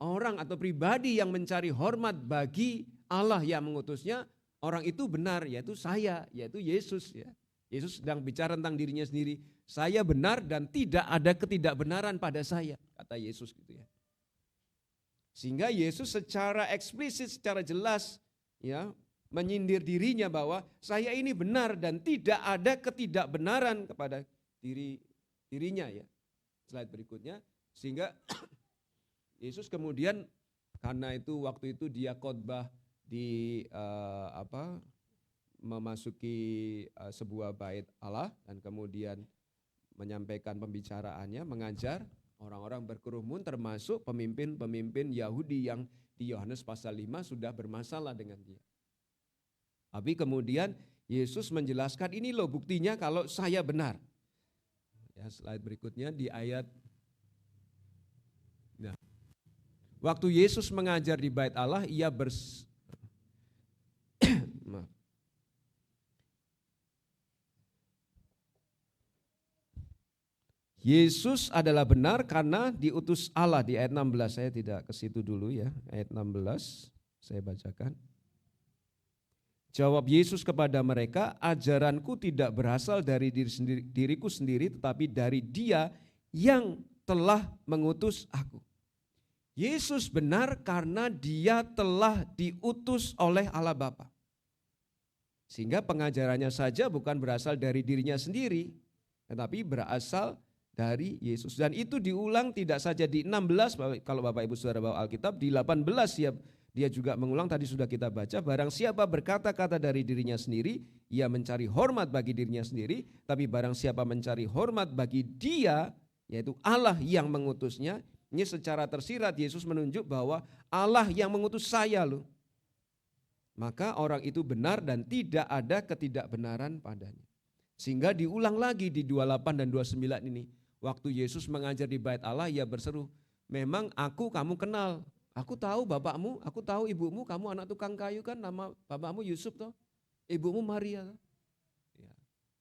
orang atau pribadi yang mencari hormat bagi Allah yang mengutusnya, orang itu benar, yaitu saya, yaitu Yesus ya. Yesus sedang bicara tentang dirinya sendiri, saya benar dan tidak ada ketidakbenaran pada saya, kata Yesus gitu ya. Sehingga Yesus secara eksplisit, secara jelas ya menyindir dirinya bahwa saya ini benar dan tidak ada ketidakbenaran kepada dirinya ya. Slide berikutnya, sehingga Yesus kemudian karena itu waktu itu dia khotbah di memasuki sebuah bait Allah dan kemudian menyampaikan pembicaraannya, mengajar. Orang-orang berkerumun termasuk pemimpin-pemimpin Yahudi yang di Yohanes pasal 5 sudah bermasalah dengan dia. Tapi kemudian Yesus menjelaskan ini loh buktinya kalau saya benar. Ya, slide berikutnya di ayat. Nah, waktu Yesus mengajar di bait Allah, ia maaf. Yesus adalah benar karena diutus Allah di ayat 16. Saya tidak ke situ dulu ya. Ayat 16 saya bacakan. Jawab Yesus kepada mereka, ajaranku tidak berasal dari diriku sendiri tetapi dari Dia yang telah mengutus aku. Yesus benar karena Dia telah diutus oleh Allah Bapa. Sehingga pengajarannya saja bukan berasal dari dirinya sendiri, tetapi berasal dari Yesus. Dan itu diulang tidak saja di 16, kalau Bapak Ibu Saudara bawa Alkitab, di 18 dia juga mengulang, tadi sudah kita baca, barang siapa berkata-kata dari dirinya sendiri, ia mencari hormat bagi dirinya sendiri, tapi barang siapa mencari hormat bagi dia, yaitu Allah yang mengutusnya, ini secara tersirat Yesus menunjuk bahwa Allah yang mengutus saya loh. Maka orang itu benar dan tidak ada ketidakbenaran padanya. Sehingga diulang lagi di 28 dan 29 ini. Waktu Yesus mengajar di bait Allah, ia berseru, memang aku kamu kenal. Aku tahu bapakmu, aku tahu ibumu, kamu anak tukang kayu kan, nama bapakmu Yusuf toh, ibumu Maria toh. Ya.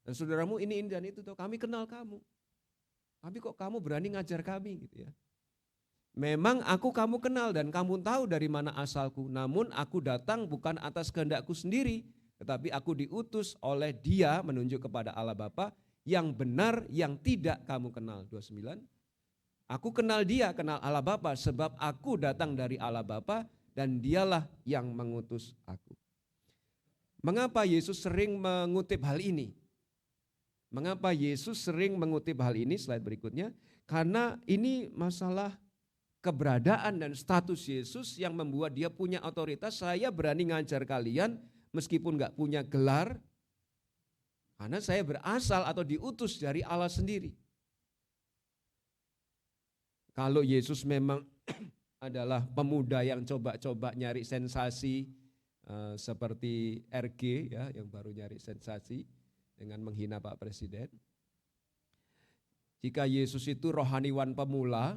Dan saudaramu ini dan itu toh, kami kenal kamu. Tapi kok kamu berani ngajar kami gitu ya. Memang aku kamu kenal dan kamu tahu dari mana asalku, namun aku datang bukan atas kehendakku sendiri, tetapi aku diutus oleh Dia menunjuk kepada Allah Bapa yang benar yang tidak kamu kenal. 29. Aku kenal Dia, kenal Allah Bapa, sebab aku datang dari Allah Bapa dan Dialah yang mengutus aku. Mengapa Yesus sering mengutip hal ini? Mengapa Yesus sering mengutip hal ini? Slide berikutnya. Karena ini masalah keberadaan dan status Yesus yang membuat dia punya otoritas. Saya berani ngajar kalian meskipun gak punya gelar, karena saya berasal atau diutus dari Allah sendiri. Kalau Yesus memang adalah pemuda yang coba-coba nyari sensasi, seperti RG ya, yang baru nyari sensasi dengan menghina Pak Presiden. Jika Yesus itu rohaniwan pemula,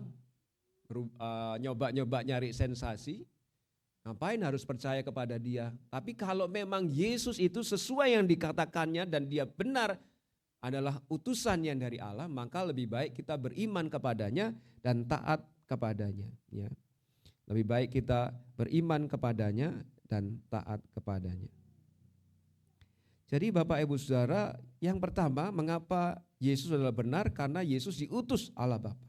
nyoba-nyoba nyari sensasi, ngapain harus percaya kepada Dia? Tapi kalau memang Yesus itu sesuai yang dikatakannya dan Dia benar adalah utusan yang dari Allah, maka lebih baik kita beriman kepadanya dan taat kepadanya. Ya. Lebih baik kita beriman kepadanya dan taat kepadanya. Jadi Bapak Ibu Saudara, yang pertama, mengapa Yesus adalah benar? Karena Yesus diutus Allah Bapa.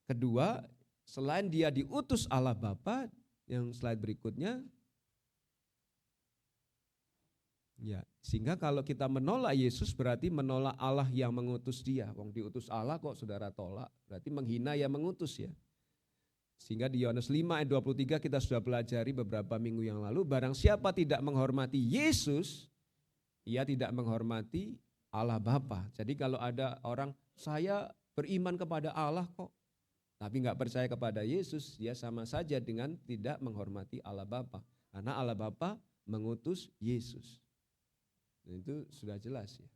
Kedua, selain Dia diutus Allah Bapa, yang slide berikutnya, ya, sehingga kalau kita menolak Yesus berarti menolak Allah yang mengutus Dia. Wong diutus Allah kok saudara tolak, berarti menghina yang mengutus ya. Sehingga di Yohanes 5 ayat 23 kita sudah pelajari beberapa minggu yang lalu, barang siapa tidak menghormati Yesus, ia tidak menghormati Allah Bapa. Jadi kalau ada orang, saya beriman kepada Allah kok, tapi nggak percaya kepada Yesus, dia sama saja dengan tidak menghormati Allah Bapa. Karena Allah Bapa mengutus Yesus. Dan itu sudah jelas ya.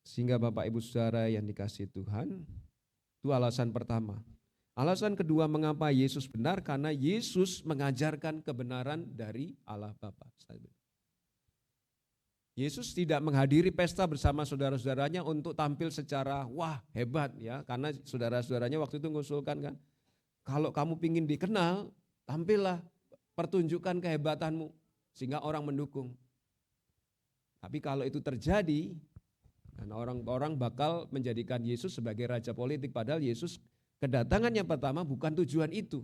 Sehingga Bapak Ibu Saudara yang dikasihi Tuhan, itu alasan pertama. Alasan kedua mengapa Yesus benar, karena Yesus mengajarkan kebenaran dari Allah Bapa. Yesus tidak menghadiri pesta bersama saudara-saudaranya untuk tampil secara wah hebat ya, karena saudara-saudaranya waktu itu mengusulkan kan, kalau kamu ingin dikenal, tampillah, pertunjukkan kehebatanmu sehingga orang mendukung. Tapi kalau itu terjadi, dan orang-orang bakal menjadikan Yesus sebagai raja politik, padahal Yesus kedatangan yang pertama bukan tujuan itu.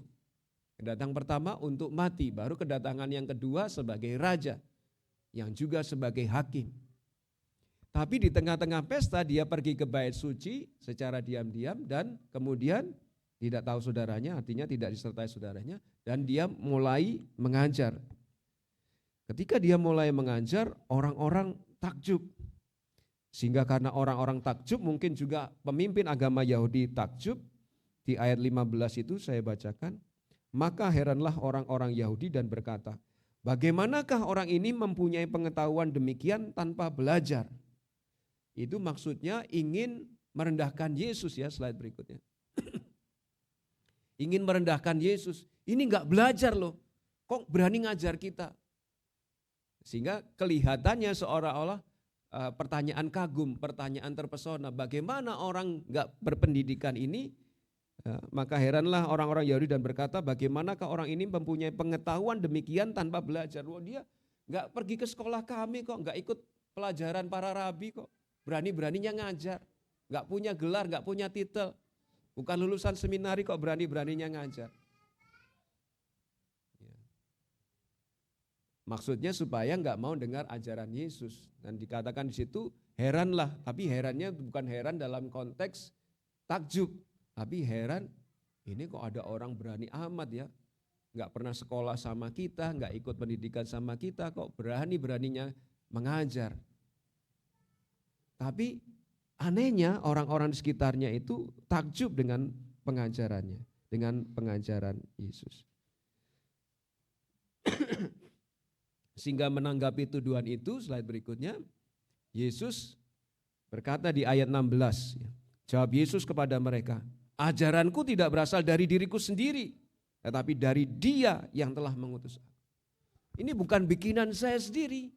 Kedatangan pertama untuk mati, baru kedatangan yang kedua sebagai raja, yang juga sebagai hakim. Tapi di tengah-tengah pesta dia pergi ke bait suci secara diam-diam dan kemudian tidak tahu saudaranya, artinya tidak disertai saudaranya, dan dia mulai mengajar. Ketika dia mulai mengajar, orang-orang takjub. Sehingga karena orang-orang takjub, mungkin juga pemimpin agama Yahudi takjub. Di ayat 15 itu saya bacakan, maka heranlah orang-orang Yahudi dan berkata, bagaimanakah orang ini mempunyai pengetahuan demikian tanpa belajar? Itu maksudnya ingin merendahkan Yesus ya, slide berikutnya. Ingin merendahkan Yesus, ini enggak belajar loh, kok berani ngajar kita? Sehingga kelihatannya seolah-olah pertanyaan kagum, pertanyaan terpesona, bagaimana orang enggak berpendidikan ini? Maka heranlah orang-orang Yahudi dan berkata, bagaimanakah orang ini mempunyai pengetahuan demikian tanpa belajar? Wah, dia enggak pergi ke sekolah kami kok, enggak ikut pelajaran para rabi kok, berani-beraninya ngajar, enggak punya gelar, enggak punya titel, bukan lulusan seminari kok berani-beraninya ngajar. Maksudnya supaya enggak mau dengar ajaran Yesus, dan dikatakan di situ heranlah, tapi herannya bukan heran dalam konteks takjub, tapi heran ini kok ada orang berani amat ya, nggak pernah sekolah sama kita, nggak ikut pendidikan sama kita, kok berani-beraninya mengajar. Tapi anehnya orang-orang di sekitarnya itu takjub dengan pengajarannya, dengan pengajaran Yesus. Sehingga menanggapi tuduhan itu, slide berikutnya, Yesus berkata di ayat 16, jawab Yesus kepada mereka, ajaranku tidak berasal dari diriku sendiri, tetapi dari Dia yang telah mengutus aku. Ini bukan bikinan saya sendiri,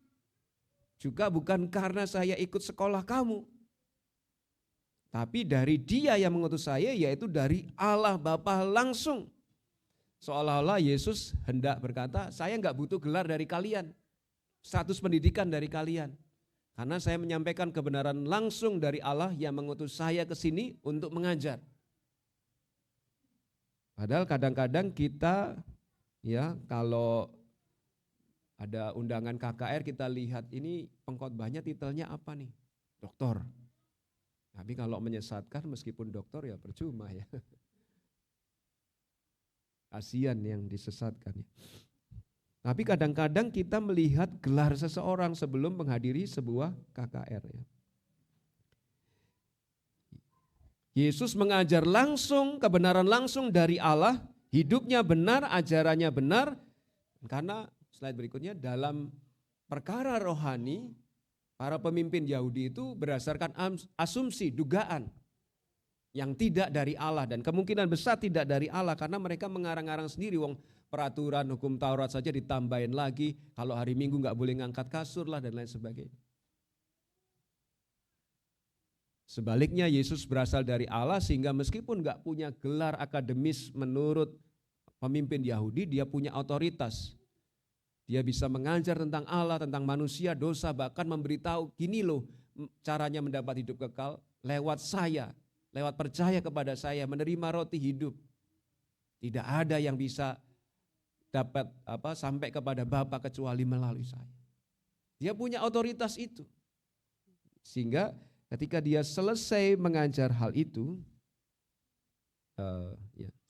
juga bukan karena saya ikut sekolah kamu, tapi dari Dia yang mengutus saya, yaitu dari Allah Bapa langsung. Seolah-olah Yesus hendak berkata, saya enggak butuh gelar dari kalian, status pendidikan dari kalian. Karena saya menyampaikan kebenaran langsung dari Allah yang mengutus saya ke sini untuk mengajar. Padahal kadang-kadang kita ya kalau ada undangan KKR kita lihat ini pengkhotbahnya titelnya apa nih? Doktor. Tapi kalau menyesatkan meskipun doktor ya percuma ya. Kasihan yang disesatkan ya. Tapi kadang-kadang kita melihat gelar seseorang sebelum menghadiri sebuah KKR ya. Yesus mengajar langsung, kebenaran langsung dari Allah, hidupnya benar, ajarannya benar, karena slide berikutnya dalam perkara rohani, para pemimpin Yahudi itu berdasarkan asumsi, dugaan yang tidak dari Allah dan kemungkinan besar tidak dari Allah karena mereka mengarang-arang sendiri, wong peraturan hukum Taurat saja ditambahin lagi, kalau hari Minggu nggak boleh ngangkat kasur lah dan lain sebagainya. Sebaliknya Yesus berasal dari Allah sehingga meskipun nggak punya gelar akademis menurut pemimpin Yahudi, dia punya otoritas. Dia bisa mengajar tentang Allah, tentang manusia, dosa, bahkan memberitahu gini loh caranya mendapat hidup kekal lewat saya, lewat percaya kepada saya, menerima roti hidup. Tidak ada yang bisa dapat sampai kepada Bapa kecuali melalui saya. Dia punya otoritas itu. Sehingga ketika dia selesai mengajar hal itu,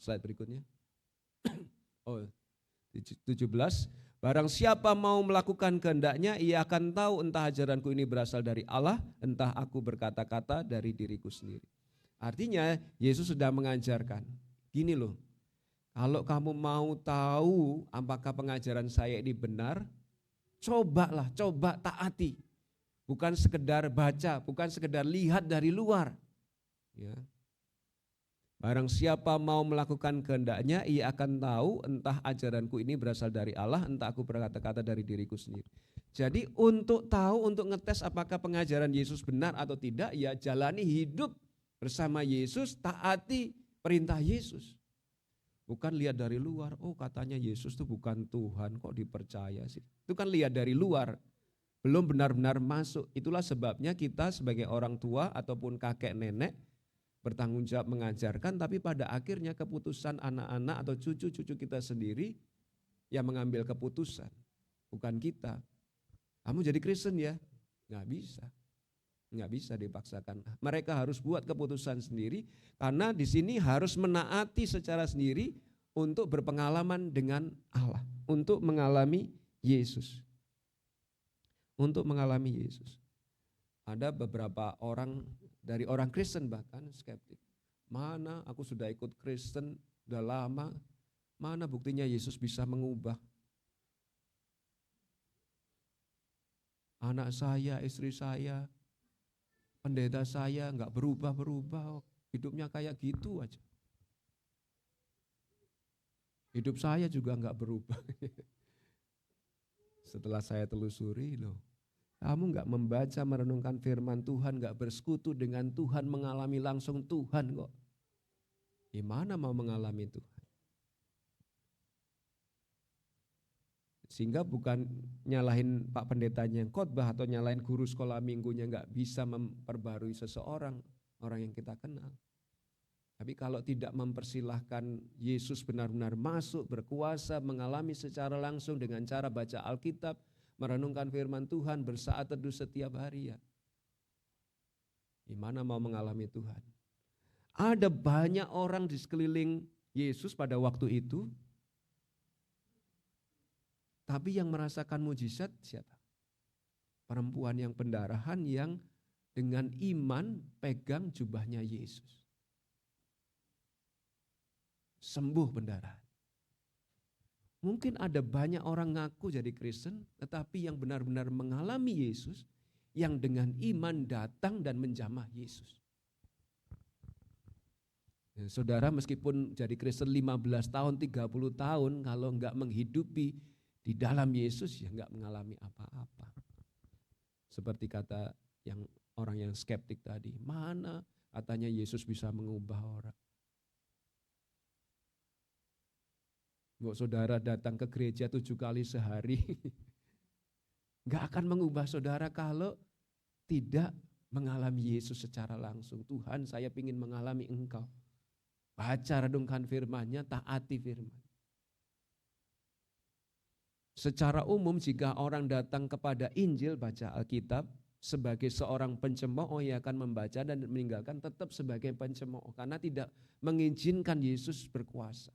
slide berikutnya. 17, barang siapa mau melakukan kehendaknya, ia akan tahu entah ajaranku ini berasal dari Allah, entah aku berkata-kata dari diriku sendiri. Artinya Yesus sudah mengajarkan, gini loh, kalau kamu mau tahu apakah pengajaran saya ini benar, coba taati. Bukan sekedar baca, bukan sekedar lihat dari luar. Ya. Barang siapa mau melakukan kehendaknya, ia akan tahu entah ajaranku ini berasal dari Allah, entah aku berkata-kata dari diriku sendiri. Jadi untuk tahu, untuk ngetes apakah pengajaran Yesus benar atau tidak, ya jalani hidup bersama Yesus, taati perintah Yesus. Bukan lihat dari luar, oh katanya Yesus itu bukan Tuhan, kok dipercaya sih. Itu kan lihat dari luar, belum benar-benar masuk. Itulah sebabnya kita sebagai orang tua ataupun kakek nenek bertanggung jawab mengajarkan, tapi pada akhirnya keputusan anak-anak atau cucu-cucu kita sendiri yang mengambil keputusan, bukan kita. Kamu jadi Kristen ya? Nggak bisa dipaksakan. Mereka harus buat keputusan sendiri karena di sini harus menaati secara sendiri untuk berpengalaman dengan Allah, untuk mengalami Yesus. Untuk mengalami Yesus. Ada beberapa orang dari orang Kristen bahkan skeptik. Mana aku sudah ikut Kristen udah lama, mana buktinya Yesus bisa mengubah anak saya, istri saya, pendeta saya enggak berubah-berubah, hidupnya kayak gitu aja. Hidup saya juga enggak berubah. Setelah saya telusuri loh, kamu enggak membaca, merenungkan firman Tuhan, enggak bersekutu dengan Tuhan, mengalami langsung Tuhan kok. Gimana mau mengalami Tuhan? Sehingga bukan nyalahin Pak Pendetanya yang khotbah atau nyalahin guru sekolah minggunya enggak bisa memperbarui seseorang, orang yang kita kenal. Tapi kalau tidak mempersilahkan Yesus benar-benar masuk, berkuasa, mengalami secara langsung dengan cara baca Alkitab, merenungkan firman Tuhan, bersaat teduh setiap hari ya. Gimana mau mengalami Tuhan? Ada banyak orang di sekeliling Yesus pada waktu itu, tapi yang merasakan mujizat siapa? Perempuan yang pendarahan yang dengan iman pegang jubahnya Yesus. Sembuh pendarahan. Mungkin ada banyak orang ngaku jadi Kristen, tetapi yang benar-benar mengalami Yesus, yang dengan iman datang dan menjamah Yesus. Ya, saudara meskipun jadi Kristen 15 tahun, 30 tahun, kalau enggak menghidupi di dalam Yesus, ya enggak mengalami apa-apa. Seperti kata yang orang yang skeptik tadi, mana katanya Yesus bisa mengubah orang. Mbok saudara datang ke gereja 7 kali sehari, enggak akan mengubah saudara kalau tidak mengalami Yesus secara langsung. Tuhan, saya ingin mengalami Engkau. Baca renungkan firman-Nya, taati firman. Secara umum jika orang datang kepada Injil, baca Alkitab, sebagai seorang pencemooh ia akan membaca dan meninggalkan tetap sebagai pencemooh. Karena tidak mengizinkan Yesus berkuasa.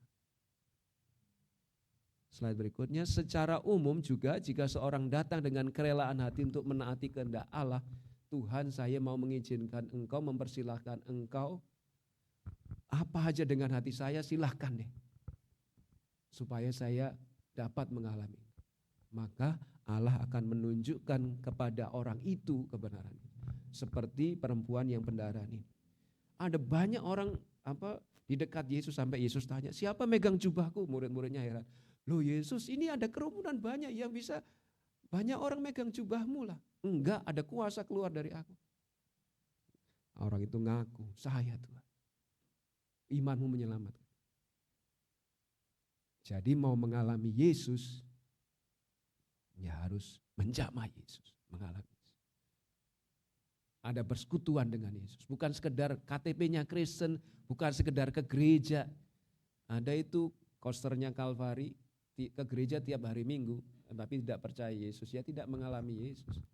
Slide berikutnya, secara umum juga jika seorang datang dengan kerelaan hati untuk menaati kehendak Allah, Tuhan saya mau mengizinkan Engkau, mempersilahkan Engkau, apa aja dengan hati saya silahkan deh. Supaya saya dapat mengalami. Maka Allah akan menunjukkan kepada orang itu kebenaran. Seperti perempuan yang pendarahan ini. Ada banyak orang di dekat Yesus sampai Yesus tanya, siapa megang jubahku? Murid-muridnya heran. Loh Yesus, ini ada kerumunan banyak yang bisa, banyak orang megang jubahmu lah. Enggak, ada kuasa keluar dari aku. Orang itu ngaku, saya Tuhan. Imanmu menyelamatkan. Jadi mau mengalami Yesus, ya harus menjamah Yesus, mengalami Yesus. Ada persekutuan dengan Yesus, bukan sekedar KTP-nya Kristen, bukan sekedar ke gereja. Ada itu kosternya Kalvari, ke gereja tiap hari Minggu, tapi tidak percaya Yesus, ya tidak mengalami Yesus.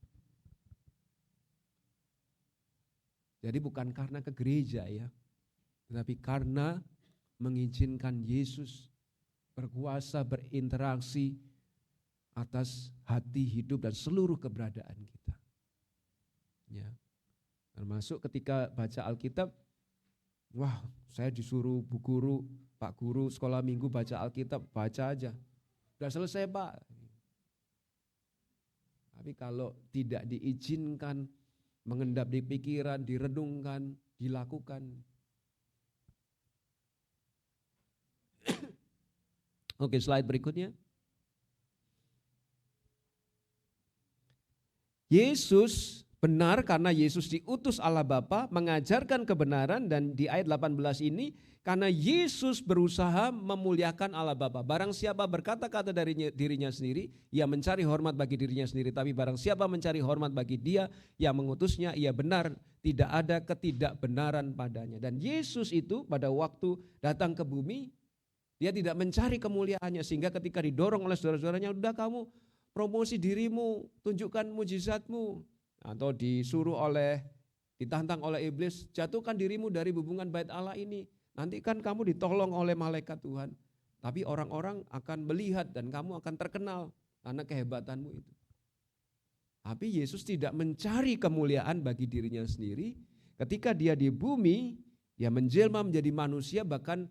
Jadi bukan karena ke gereja ya, tetapi karena mengizinkan Yesus berkuasa, berinteraksi atas hati, hidup, dan seluruh keberadaan kita. Ya. Termasuk ketika baca Alkitab, wah saya disuruh Bu Guru, Pak Guru sekolah minggu baca Alkitab, baca aja. Sudah selesai Pak. Tapi kalau tidak diizinkan, mengendap di pikiran, direnungkan, dilakukan. Oke, slide berikutnya. Yesus benar karena Yesus diutus Allah Bapa mengajarkan kebenaran, dan di ayat 18 ini karena Yesus berusaha memuliakan Allah Bapa. Barang siapa berkata-kata dari dirinya sendiri, ia mencari hormat bagi dirinya sendiri. Tapi barang siapa mencari hormat bagi Dia yang mengutusnya, ia benar, tidak ada ketidakbenaran padanya. Dan Yesus itu pada waktu datang ke bumi, Dia tidak mencari kemuliaannya, sehingga ketika didorong oleh saudara-saudaranya, udah kamu promosi dirimu, tunjukkan mujizatmu, atau ditantang oleh iblis, jatuhkan dirimu dari hubungan bait Allah ini. Nanti kan kamu ditolong oleh malaikat Tuhan. Tapi orang-orang akan melihat dan kamu akan terkenal karena kehebatanmu itu. Tapi Yesus tidak mencari kemuliaan bagi dirinya sendiri. Ketika Dia di bumi, Dia menjelma menjadi manusia, bahkan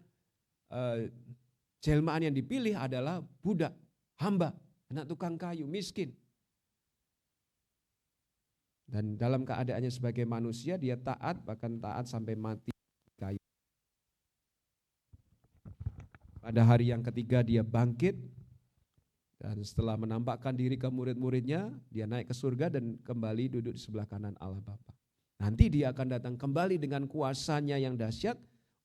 jelmaan yang dipilih adalah budak, hamba, anak tukang kayu, miskin. Dan dalam keadaannya sebagai manusia, Dia taat, bahkan taat sampai mati kayu. Pada hari yang ketiga Dia bangkit, dan setelah menampakkan diri ke murid-muridnya, Dia naik ke surga dan kembali duduk di sebelah kanan Allah Bapa. Nanti Dia akan datang kembali dengan kuasanya yang dahsyat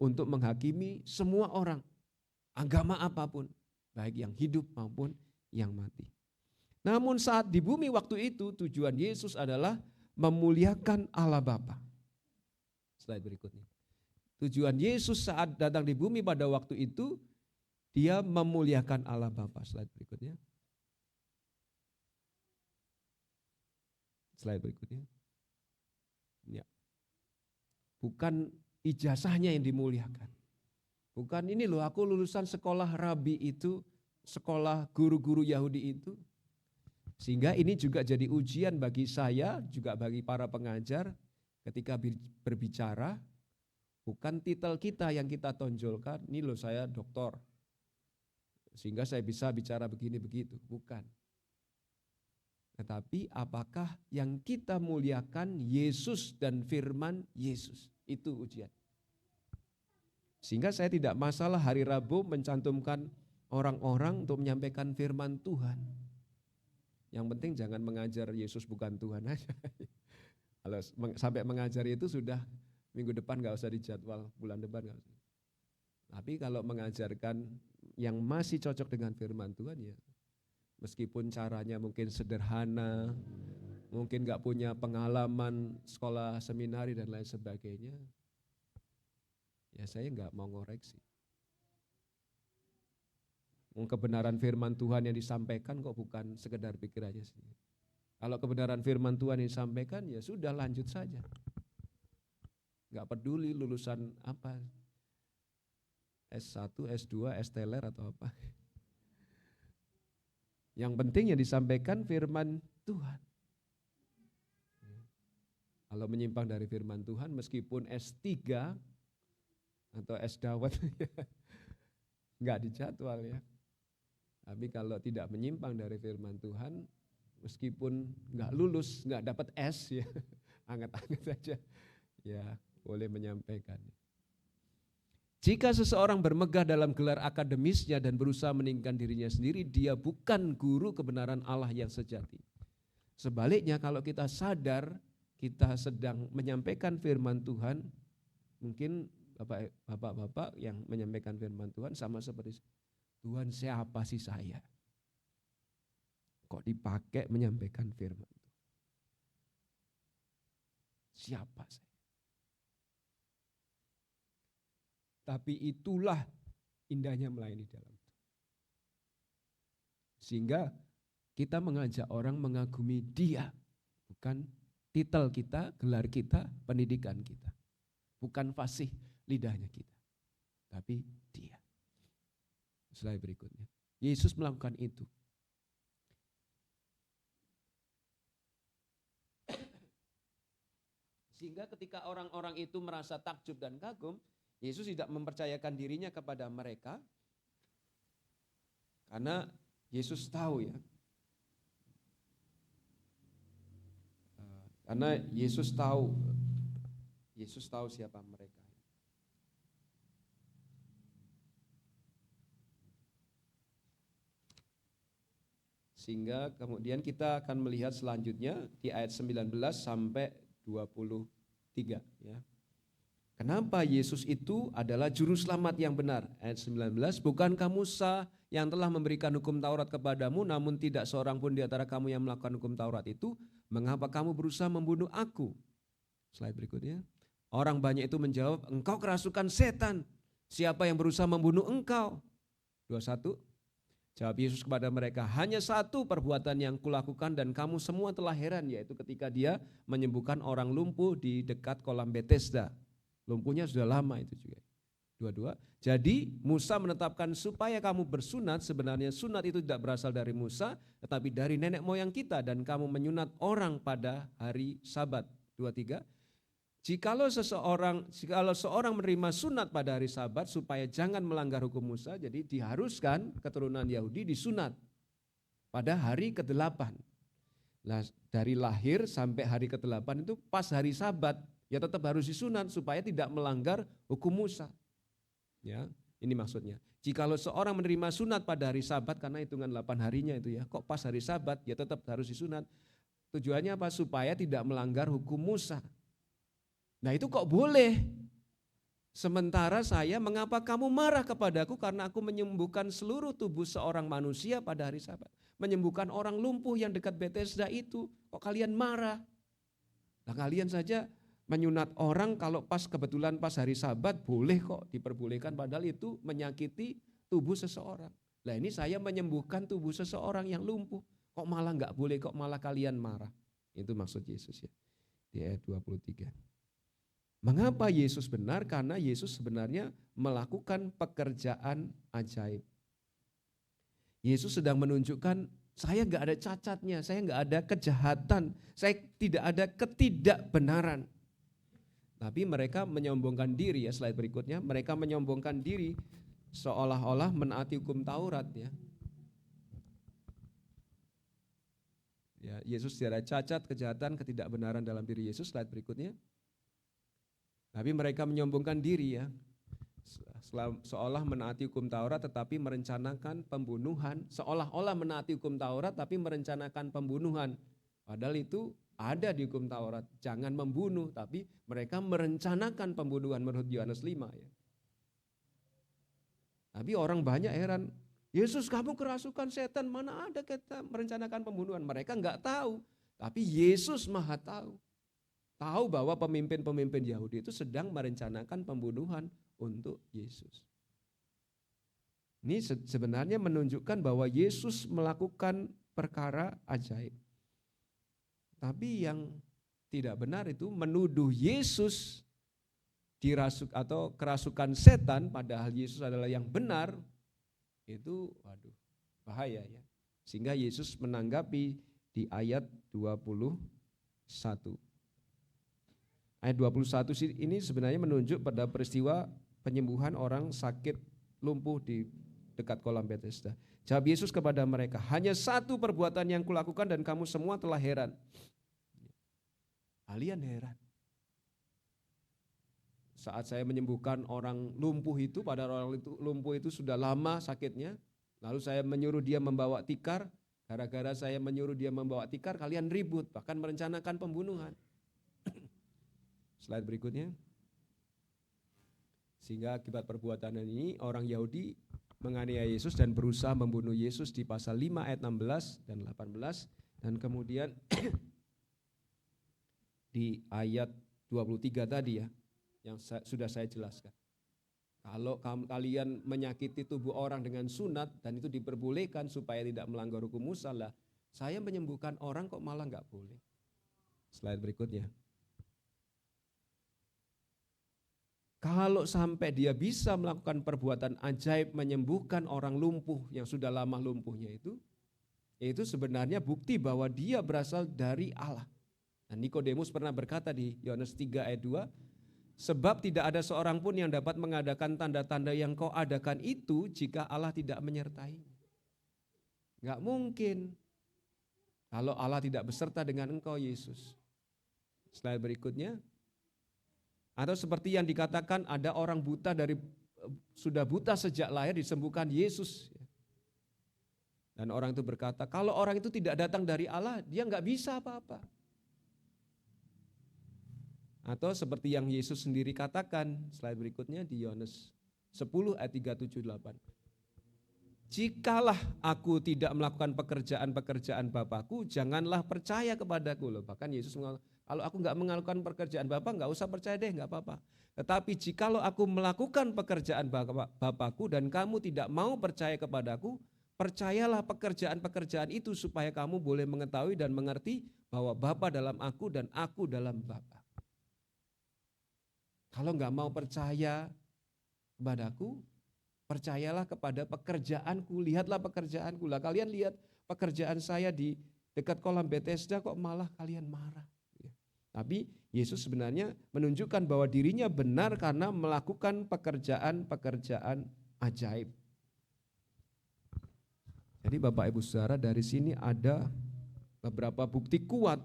untuk menghakimi semua orang, agama apapun, baik yang hidup maupun yang mati. Namun saat di bumi waktu itu, tujuan Yesus adalah memuliakan Allah Bapa. Slide berikutnya. Tujuan Yesus saat datang di bumi pada waktu itu, Dia memuliakan Allah Bapa. Slide berikutnya. Slide berikutnya. Ya. bukan ijazahnya yang dimuliakan. Bukan ini loh, aku lulusan sekolah rabi itu, sekolah guru-guru Yahudi itu. Sehingga ini juga jadi ujian bagi saya, juga bagi para pengajar ketika berbicara. Bukan titel kita yang kita tonjolkan, ini loh saya doktor. Sehingga saya bisa bicara begini begitu, bukan. Tetapi apakah yang kita muliakan Yesus dan firman Yesus? Itu ujian. Sehingga saya tidak masalah hari Rabu mencantumkan orang-orang untuk menyampaikan firman Tuhan. Yang penting jangan mengajar Yesus bukan Tuhan aja. Kalau sampai mengajar itu sudah minggu depan gak usah dijadwal, bulan depan gak usah. Tapi kalau mengajarkan yang masih cocok dengan firman Tuhan ya, meskipun caranya mungkin sederhana, mungkin gak punya pengalaman sekolah seminari dan lain sebagainya, ya saya gak mau ngoreksi. Kebenaran firman Tuhan yang disampaikan kok bukan sekedar pikirannya sendiri. Kalau kebenaran firman Tuhan yang disampaikan ya sudah lanjut saja. Gak peduli lulusan apa, S1, S2, S-teler atau apa. Yang penting yang disampaikan firman Tuhan. Kalau menyimpang dari firman Tuhan meskipun S3 atau S-dawat nggak dijadwal ya. Tapi kalau tidak menyimpang dari firman Tuhan, meskipun nggak lulus, nggak dapat S ya, anget-anget saja, ya boleh menyampaikan. Jika seseorang bermegah dalam gelar akademisnya dan berusaha meninggikan dirinya sendiri, dia bukan guru kebenaran Allah yang sejati. Sebaliknya kalau kita sadar kita sedang menyampaikan firman Tuhan, mungkin bapak-bapak yang menyampaikan firman Tuhan sama seperti Tuhan, siapa sih saya? Kok dipakai menyampaikan firman Tuhan? Siapa saya? Tapi itulah indahnya melayani dalam Tuhan. Sehingga kita mengajak orang mengagumi Dia, bukan titel kita, gelar kita, pendidikan kita. Bukan fasih lidahnya kita, tapi Dia. Slide berikutnya. Yesus melakukan itu. Sehingga ketika orang-orang itu merasa takjub dan kagum, Yesus tidak mempercayakan dirinya kepada mereka. Karena Yesus tahu ya. Karena Yesus tahu siapa mereka. Sehingga kemudian kita akan melihat selanjutnya di ayat 19 sampai 23 ya. Kenapa Yesus itu adalah juru selamat yang benar? Ayat 19, bukankah Musa yang telah memberikan hukum Taurat kepadamu, namun tidak seorang pun di antara kamu yang melakukan hukum Taurat itu, mengapa kamu berusaha membunuh aku? Slide berikutnya. Orang banyak itu menjawab, engkau kerasukan setan, siapa yang berusaha membunuh engkau? 21. Jawab Yesus kepada mereka, hanya satu perbuatan yang kulakukan dan kamu semua telah heran, yaitu ketika Dia menyembuhkan orang lumpuh di dekat kolam Bethesda. Lumpuhnya sudah lama itu juga. 22. Jadi Musa menetapkan supaya kamu bersunat, sebenarnya sunat itu tidak berasal dari Musa, tetapi dari nenek moyang kita, dan kamu menyunat orang pada hari Sabat. 23. Jikalau seorang menerima sunat pada hari Sabat supaya jangan melanggar hukum Musa, jadi diharuskan keturunan Yahudi disunat pada hari ke-8. Nah, dari lahir sampai hari ke-8 itu pas hari Sabat, ya tetap harus disunat supaya tidak melanggar hukum Musa. Ya, ini maksudnya. Jikalau seorang menerima sunat pada hari Sabat karena hitungan 8 harinya itu ya, kok pas hari Sabat ya tetap harus disunat. Tujuannya apa? Supaya tidak melanggar hukum Musa. Nah itu kok boleh? Sementara saya, mengapa kamu marah kepadaku karena aku menyembuhkan seluruh tubuh seorang manusia pada hari Sabat. Menyembuhkan orang lumpuh yang dekat Bethesda itu, kok kalian marah? Nah kalian saja menyunat orang kalau kebetulan pas hari Sabat boleh kok, diperbolehkan, padahal itu menyakiti tubuh seseorang. Nah ini saya menyembuhkan tubuh seseorang yang lumpuh, kok malah enggak boleh, kok malah kalian marah. Itu maksud Yesus ya, di ayat 23. Mengapa Yesus benar? Karena Yesus sebenarnya melakukan pekerjaan ajaib. Yesus sedang menunjukkan, saya nggak ada cacatnya, saya nggak ada kejahatan, saya tidak ada ketidakbenaran. Tapi mereka menyombongkan diri, ya slide berikutnya, mereka menyombongkan diri seolah-olah menaati hukum Taurat, ya. Ya, Yesus tidak ada cacat, kejahatan, ketidakbenaran dalam diri Yesus, slide berikutnya. Tapi mereka menyombongkan diri, ya, seolah menaati hukum Taurat tetapi merencanakan pembunuhan, seolah-olah menaati hukum Taurat tapi merencanakan pembunuhan. Padahal itu ada di hukum Taurat, jangan membunuh, tapi mereka merencanakan pembunuhan menurut Yohanes 5, ya. Tapi orang banyak heran, Yesus kamu kerasukan setan, mana ada kita merencanakan pembunuhan. Mereka enggak tahu, tapi Yesus Maha tahu. Tahu bahwa pemimpin-pemimpin Yahudi itu sedang merencanakan pembunuhan untuk Yesus. Ini sebenarnya menunjukkan bahwa Yesus melakukan perkara ajaib. Tapi yang tidak benar itu menuduh Yesus dirasuk atau kerasukan setan, padahal Yesus adalah yang benar. Itu bahaya, ya. Sehingga Yesus menanggapi di ayat 21. Ayat 21 ini sebenarnya menunjuk pada peristiwa penyembuhan orang sakit lumpuh di dekat kolam Bethesda. Jawab Yesus kepada mereka, hanya satu perbuatan yang kulakukan dan kamu semua telah heran. Kalian heran. Saat saya menyembuhkan orang lumpuh itu, pada orang itu lumpuh itu sudah lama sakitnya, lalu saya menyuruh dia membawa tikar, gara-gara saya menyuruh dia membawa tikar, kalian ribut, bahkan merencanakan pembunuhan. Slide berikutnya. Sehingga akibat perbuatan ini orang Yahudi menganiaya Yesus dan berusaha membunuh Yesus di pasal 5 ayat 16 dan 18. Dan kemudian di ayat 23 tadi, ya, yang sudah saya jelaskan. Kalau kalian menyakiti tubuh orang dengan sunat dan itu diperbolehkan supaya tidak melanggar hukum Musa, lah saya menyembuhkan orang kok malah nggak boleh. Slide berikutnya. Kalau sampai dia bisa melakukan perbuatan ajaib menyembuhkan orang lumpuh yang sudah lama lumpuhnya itu sebenarnya bukti bahwa dia berasal dari Allah. Dan Nikodemus pernah berkata di Yohanes 3 ayat 2, sebab tidak ada seorang pun yang dapat mengadakan tanda-tanda yang kau adakan itu jika Allah tidak menyertai. Enggak mungkin kalau Allah tidak beserta dengan engkau, Yesus. Slide berikutnya. Atau seperti yang dikatakan ada orang buta sudah buta sejak lahir disembuhkan Yesus. Dan orang itu berkata, kalau orang itu tidak datang dari Allah, dia nggak bisa apa-apa. Atau seperti yang Yesus sendiri katakan, slide berikutnya di Yohanes 10 ayat 378. Jikalah aku tidak melakukan pekerjaan-pekerjaan Bapakku, janganlah percaya kepadaku. Loh, bahkan Yesus mengatakan, kalau aku nggak melakukan pekerjaan Bapa, nggak usah percaya deh, nggak apa-apa. Tetapi jikalau aku melakukan pekerjaan Bapakku dan kamu tidak mau percaya kepadaku, percayalah pekerjaan-pekerjaan itu supaya kamu boleh mengetahui dan mengerti bahwa Bapa dalam aku dan aku dalam Bapa. Kalau nggak mau percaya kepadaku, percayalah kepada pekerjaanku, lihatlah pekerjaanku. Lah kalian lihat pekerjaan saya di dekat kolam Bethesda kok malah kalian marah. Tapi Yesus sebenarnya menunjukkan bahwa dirinya benar karena melakukan pekerjaan-pekerjaan ajaib. Jadi Bapak Ibu Saudara, dari sini ada beberapa bukti kuat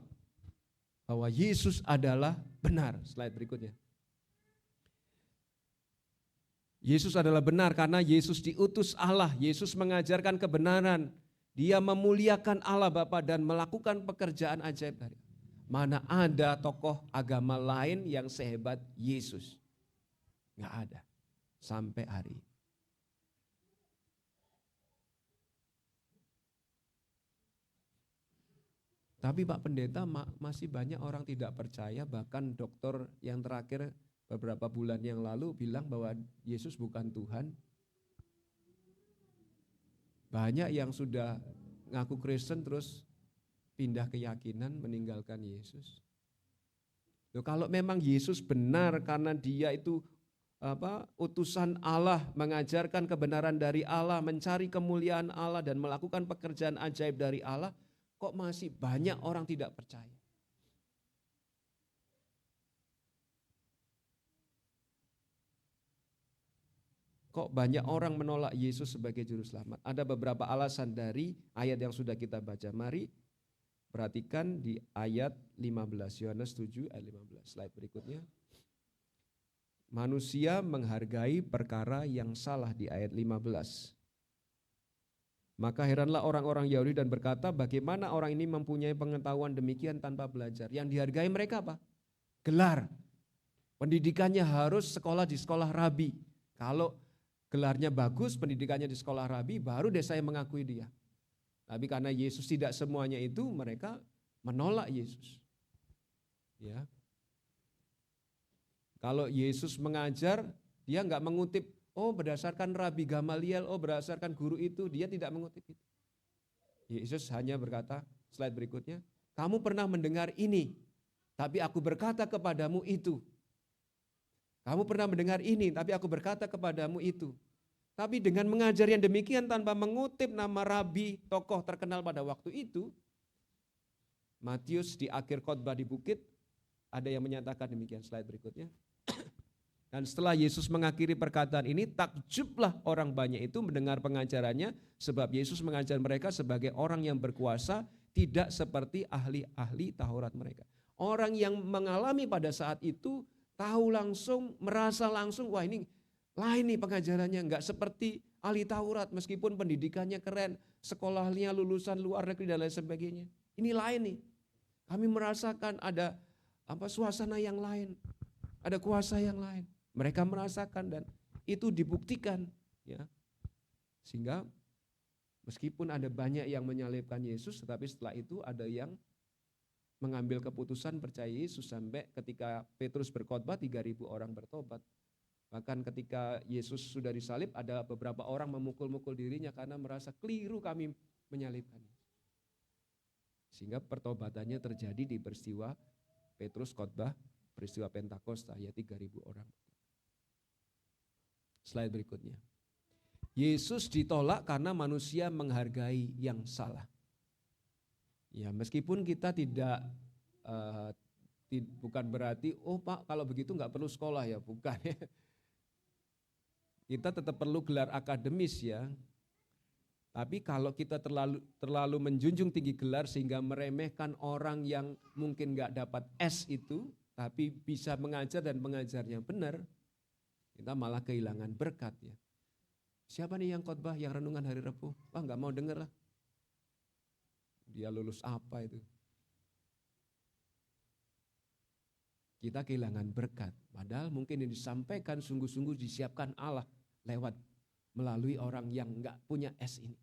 bahwa Yesus adalah benar. Slide berikutnya. Yesus adalah benar karena Yesus diutus Allah. Yesus mengajarkan kebenaran. Dia memuliakan Allah Bapa dan melakukan pekerjaan ajaib dari. Mana ada tokoh agama lain yang sehebat Yesus? Nggak ada sampai hari ini. Tapi Pak Pendeta, masih banyak orang tidak percaya, bahkan dokter yang terakhir beberapa bulan yang lalu bilang bahwa Yesus bukan Tuhan. Banyak yang sudah ngaku Kristen terus pindah keyakinan, meninggalkan Yesus. Loh, kalau memang Yesus benar karena dia itu utusan Allah, mengajarkan kebenaran dari Allah, mencari kemuliaan Allah dan melakukan pekerjaan ajaib dari Allah, kok masih banyak orang tidak percaya? Kok banyak orang menolak Yesus sebagai juru selamat? Ada beberapa alasan dari ayat yang sudah kita baca. Mari perhatikan di ayat 15, Yohanes 7 ayat 15, slide berikutnya. Manusia menghargai perkara yang salah di ayat 15. Maka heranlah orang-orang Yahudi dan berkata, bagaimana orang ini mempunyai pengetahuan demikian tanpa belajar? Yang dihargai mereka apa? Gelar. Pendidikannya harus sekolah di sekolah rabi. Kalau gelarnya bagus, pendidikannya di sekolah rabi, baru deh saya mengakui dia. Tapi karena Yesus tidak semuanya itu, mereka menolak Yesus. Ya. Kalau Yesus mengajar, dia enggak mengutip, oh berdasarkan Rabi Gamaliel, oh berdasarkan guru itu, dia tidak mengutip itu. Yesus hanya berkata, slide berikutnya, kamu pernah mendengar ini, tapi aku berkata kepadamu itu. Kamu pernah mendengar ini, tapi aku berkata kepadamu itu. Tapi dengan mengajar yang demikian tanpa mengutip nama rabi, tokoh terkenal pada waktu itu, Matius di akhir khotbah di bukit, ada yang menyatakan demikian, slide berikutnya. Dan setelah Yesus mengakhiri perkataan ini, takjublah orang banyak itu mendengar pengajarannya, sebab Yesus mengajar mereka sebagai orang yang berkuasa, tidak seperti ahli-ahli Taurat mereka. Orang yang mengalami pada saat itu, tahu langsung, merasa langsung, wah ini lain nih pengajarannya, enggak seperti ahli Taurat, meskipun pendidikannya keren, sekolahnya lulusan luar negeri dan lain sebagainya. Ini lain nih, kami merasakan ada suasana yang lain, ada kuasa yang lain. Mereka merasakan dan itu dibuktikan, ya. Sehingga meskipun ada banyak yang menyalibkan Yesus, tetapi setelah itu ada yang mengambil keputusan percaya Yesus, sampai ketika Petrus berkhotbah 3.000 orang bertobat. Bahkan ketika Yesus sudah disalib, ada beberapa orang memukul-mukul dirinya karena merasa keliru kami menyalibkan. Sehingga pertobatannya terjadi di peristiwa Petrus khotbah, peristiwa Pentakosta, ya 3.000 orang. Slide berikutnya. Yesus ditolak karena manusia menghargai yang salah. Ya, meskipun kita tidak bukan berarti, oh Pak kalau begitu nggak perlu sekolah ya, bukan ya. Kita tetap perlu gelar akademis ya. Tapi kalau kita terlalu menjunjung tinggi gelar sehingga meremehkan orang yang mungkin nggak dapat S itu, tapi bisa mengajar dan mengajarnya benar, kita malah kehilangan berkat ya. Siapa nih yang khotbah, yang renungan hari Rabu? Wah nggak mau denger lah. Dia lulus apa itu? Kita kehilangan berkat. Padahal mungkin yang disampaikan sungguh-sungguh disiapkan Allah lewat melalui orang yang nggak punya S ini.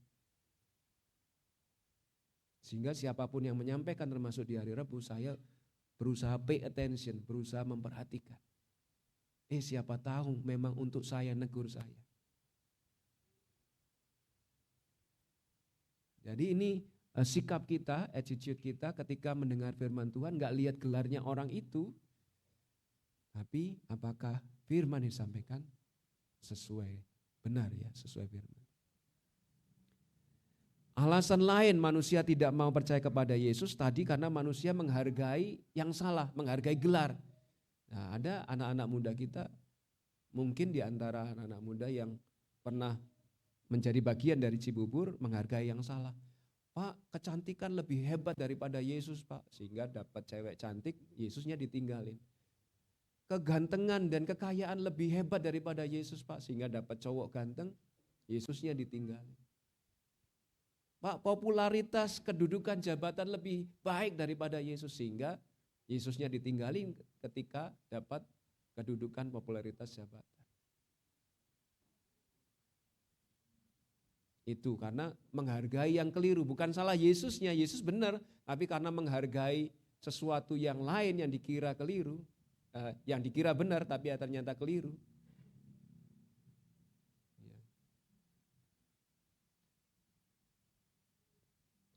Sehingga siapapun yang menyampaikan termasuk di hari Rabu, saya berusaha pay attention, berusaha memperhatikan. Siapa tahu memang untuk saya, negur saya. Jadi ini sikap kita, attitude kita ketika mendengar firman Tuhan, gak lihat gelarnya orang itu, tapi apakah firman yang disampaikan sesuai benar ya, sesuai firman. Alasan lain manusia tidak mau percaya kepada Yesus tadi karena manusia menghargai yang salah, menghargai gelar. Nah, ada anak-anak muda kita, mungkin di antara anak-anak muda yang pernah menjadi bagian dari Cibubur menghargai yang salah. Pak, kecantikan lebih hebat daripada Yesus Pak, sehingga dapat cewek cantik, Yesusnya ditinggalin. Kegantengan dan kekayaan lebih hebat daripada Yesus Pak, sehingga dapat cowok ganteng, Yesusnya ditinggalin. Pak, popularitas, kedudukan, jabatan lebih baik daripada Yesus, sehingga Yesusnya ditinggalin ketika dapat kedudukan, popularitas, jabatan. Itu karena menghargai yang keliru, bukan salah Yesusnya, Yesus benar, tapi karena menghargai sesuatu yang lain yang dikira keliru, yang dikira benar tapi ternyata keliru.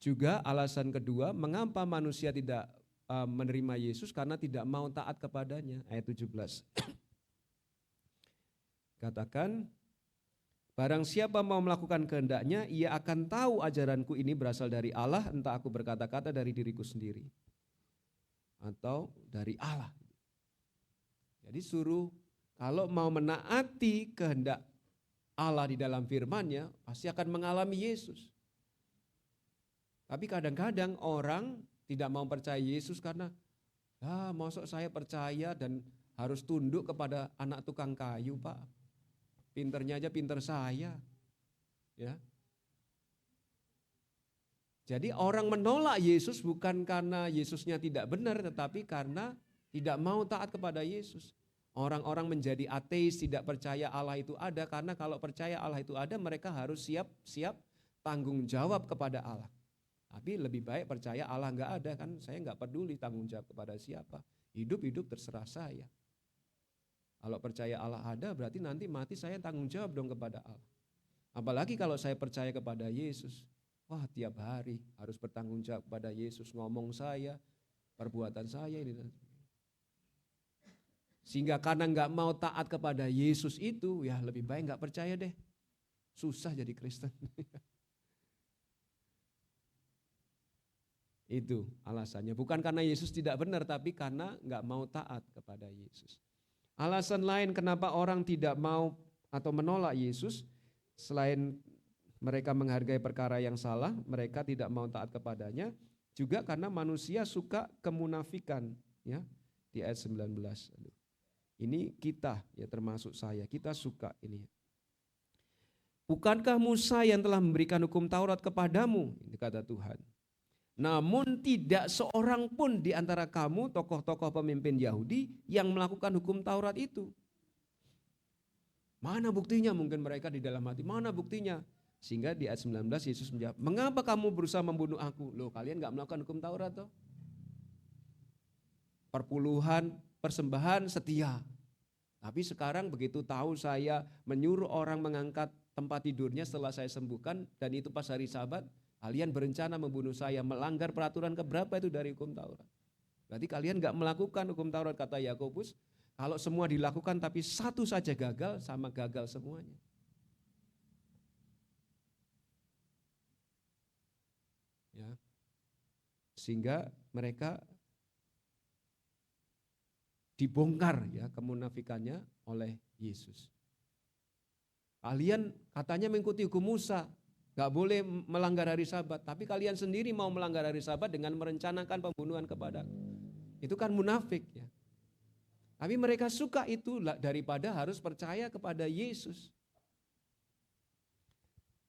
Juga alasan kedua, mengapa manusia tidak menerima Yesus karena tidak mau taat kepadanya. Ayat 17. Katakan, barang siapa mau melakukan kehendaknya, ia akan tahu ajaranku ini berasal dari Allah, entah aku berkata-kata dari diriku sendiri atau dari Allah. Jadi suruh kalau mau menaati kehendak Allah di dalam firman-Nya, pasti akan mengalami Yesus. Tapi kadang-kadang orang tidak mau percaya Yesus karena, maksud saya percaya dan harus tunduk kepada anak tukang kayu, Pak. Pinternya aja pinter saya. Ya. Jadi orang menolak Yesus bukan karena Yesusnya tidak benar, tetapi karena tidak mau taat kepada Yesus. Orang-orang menjadi ateis, tidak percaya Allah itu ada, karena kalau percaya Allah itu ada, mereka harus siap tanggung jawab kepada Allah. Tapi lebih baik percaya Allah enggak ada, kan saya enggak peduli tanggung jawab kepada siapa. Hidup-hidup terserah saya. Kalau percaya Allah ada, berarti nanti mati saya tanggung jawab dong kepada Allah. Apalagi kalau saya percaya kepada Yesus. Wah, tiap hari harus bertanggung jawab kepada Yesus, ngomong saya, perbuatan saya ini. Sehingga karena enggak mau taat kepada Yesus itu, ya lebih baik enggak percaya deh. Susah jadi Kristen. Itu alasannya. Bukan karena Yesus tidak benar, tapi karena enggak mau taat kepada Yesus. Alasan lain kenapa orang tidak mau atau menolak Yesus, selain mereka menghargai perkara yang salah, mereka tidak mau taat kepadanya, juga karena manusia suka kemunafikan, ya. Di ayat 19. Ini kita, ya termasuk saya, kita suka ini. Bukankah Musa yang telah memberikan hukum Taurat kepadamu, ini kata Tuhan. Namun tidak seorang pun di antara kamu, tokoh-tokoh pemimpin Yahudi, yang melakukan hukum Taurat itu. Mana buktinya? Mungkin mereka di dalam hati, mana buktinya? Sehingga di ayat 19 Yesus menjawab, mengapa kamu berusaha membunuh aku? Loh, kalian gak melakukan hukum Taurat toh? Perpuluhan, persembahan setia. Tapi sekarang begitu tahu saya menyuruh orang mengangkat tempat tidurnya setelah saya sembuhkan, dan itu pas hari Sabat, kalian berencana membunuh saya, melanggar peraturan keberapa itu dari hukum Taurat. Berarti kalian gak melakukan hukum Taurat, kata Yakobus. Kalau semua dilakukan tapi satu saja gagal, sama gagal semuanya. Ya. Sehingga mereka dibongkar ya kemunafikannya oleh Yesus. Kalian katanya mengikuti hukum Musa, gak boleh melanggar hari Sabat, tapi kalian sendiri mau melanggar hari Sabat dengan merencanakan pembunuhan kepada. Itu kan munafik ya. Tapi mereka suka itu daripada harus percaya kepada Yesus.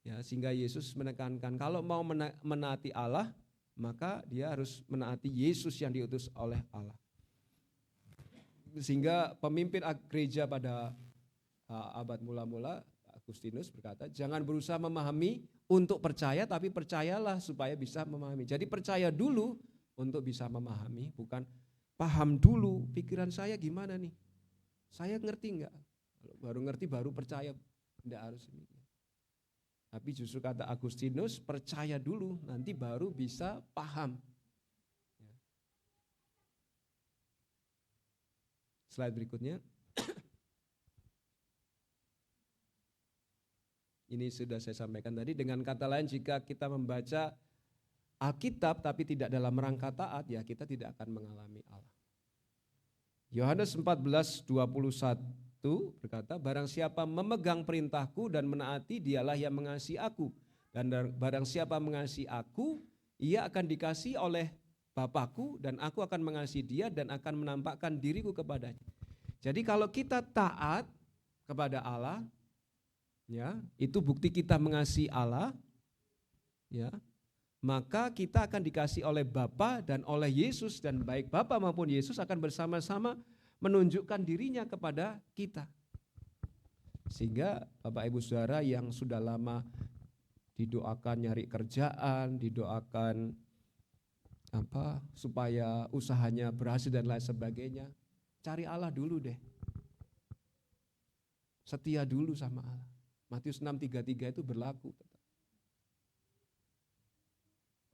Ya, sehingga Yesus menekankan kalau mau menaati Allah, maka dia harus menaati Yesus yang diutus oleh Allah. Sehingga pemimpin gereja pada abad mula-mula, Agustinus berkata, jangan berusaha memahami untuk percaya, tapi percayalah supaya bisa memahami. Jadi percaya dulu untuk bisa memahami, bukan paham dulu, pikiran saya gimana nih? Saya ngerti enggak? Baru ngerti, baru percaya. Enggak harus demikian. Tapi justru kata Agustinus, percaya dulu, nanti baru bisa paham. Slide berikutnya. Ini sudah saya sampaikan tadi, dengan kata lain jika kita membaca Alkitab tapi tidak dalam rangka taat, ya kita tidak akan mengalami Allah. Yohanes 14:21 berkata, barang siapa memegang perintahku dan menaati, dialah yang mengasihi aku. Dan barang siapa mengasihi aku, ia akan dikasihi oleh Bapakku, dan aku akan mengasihi dia dan akan menampakkan diriku kepadanya. Jadi kalau kita taat kepada Allah, ya, itu bukti kita mengasihi Allah, ya. Maka kita akan dikasihi oleh Bapa dan oleh Yesus, dan baik Bapa maupun Yesus akan bersama-sama menunjukkan dirinya kepada kita. Sehingga Bapak Ibu Saudara yang sudah lama didoakan nyari kerjaan, didoakan supaya usahanya berhasil dan lain sebagainya, cari Allah dulu deh. Setia dulu sama Allah. Matius 6:33 itu berlaku.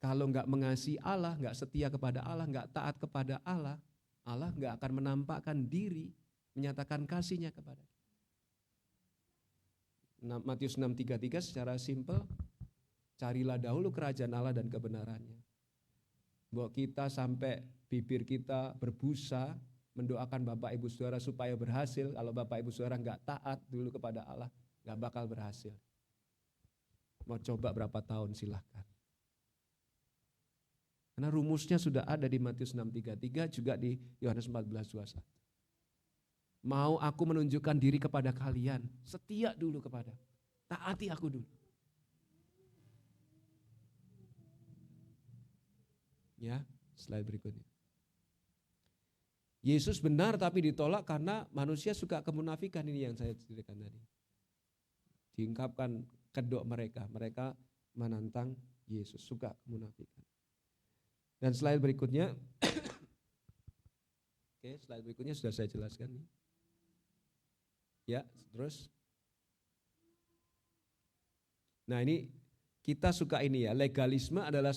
Kalau nggak mengasihi Allah, nggak setia kepada Allah, nggak taat kepada Allah, Allah nggak akan menampakkan diri, menyatakan kasih-Nya kepada kita. Matius 6:33 secara simpel, carilah dahulu kerajaan Allah dan kebenarannya. Bahwa kita sampai bibir kita berbusa mendoakan Bapak Ibu Saudara supaya berhasil. Kalau Bapak Ibu Saudara nggak taat dulu kepada Allah, nggak bakal berhasil. Mau coba berapa tahun silahkan. Karena rumusnya sudah ada di Matius 6:33, juga di Yohanes 14:21. Mau aku menunjukkan diri kepada kalian, setia dulu kepada, taati aku dulu. Ya, slide berikutnya. Yesus benar tapi ditolak karena manusia suka kemunafikan, ini yang saya ceritakan tadi. Diungkapkan kedok mereka menantang Yesus, suka kemunafikan. Dan slide berikutnya, oke, slide berikutnya sudah saya jelaskan. Ya, terus. Nah ini kita suka ini ya, legalisme adalah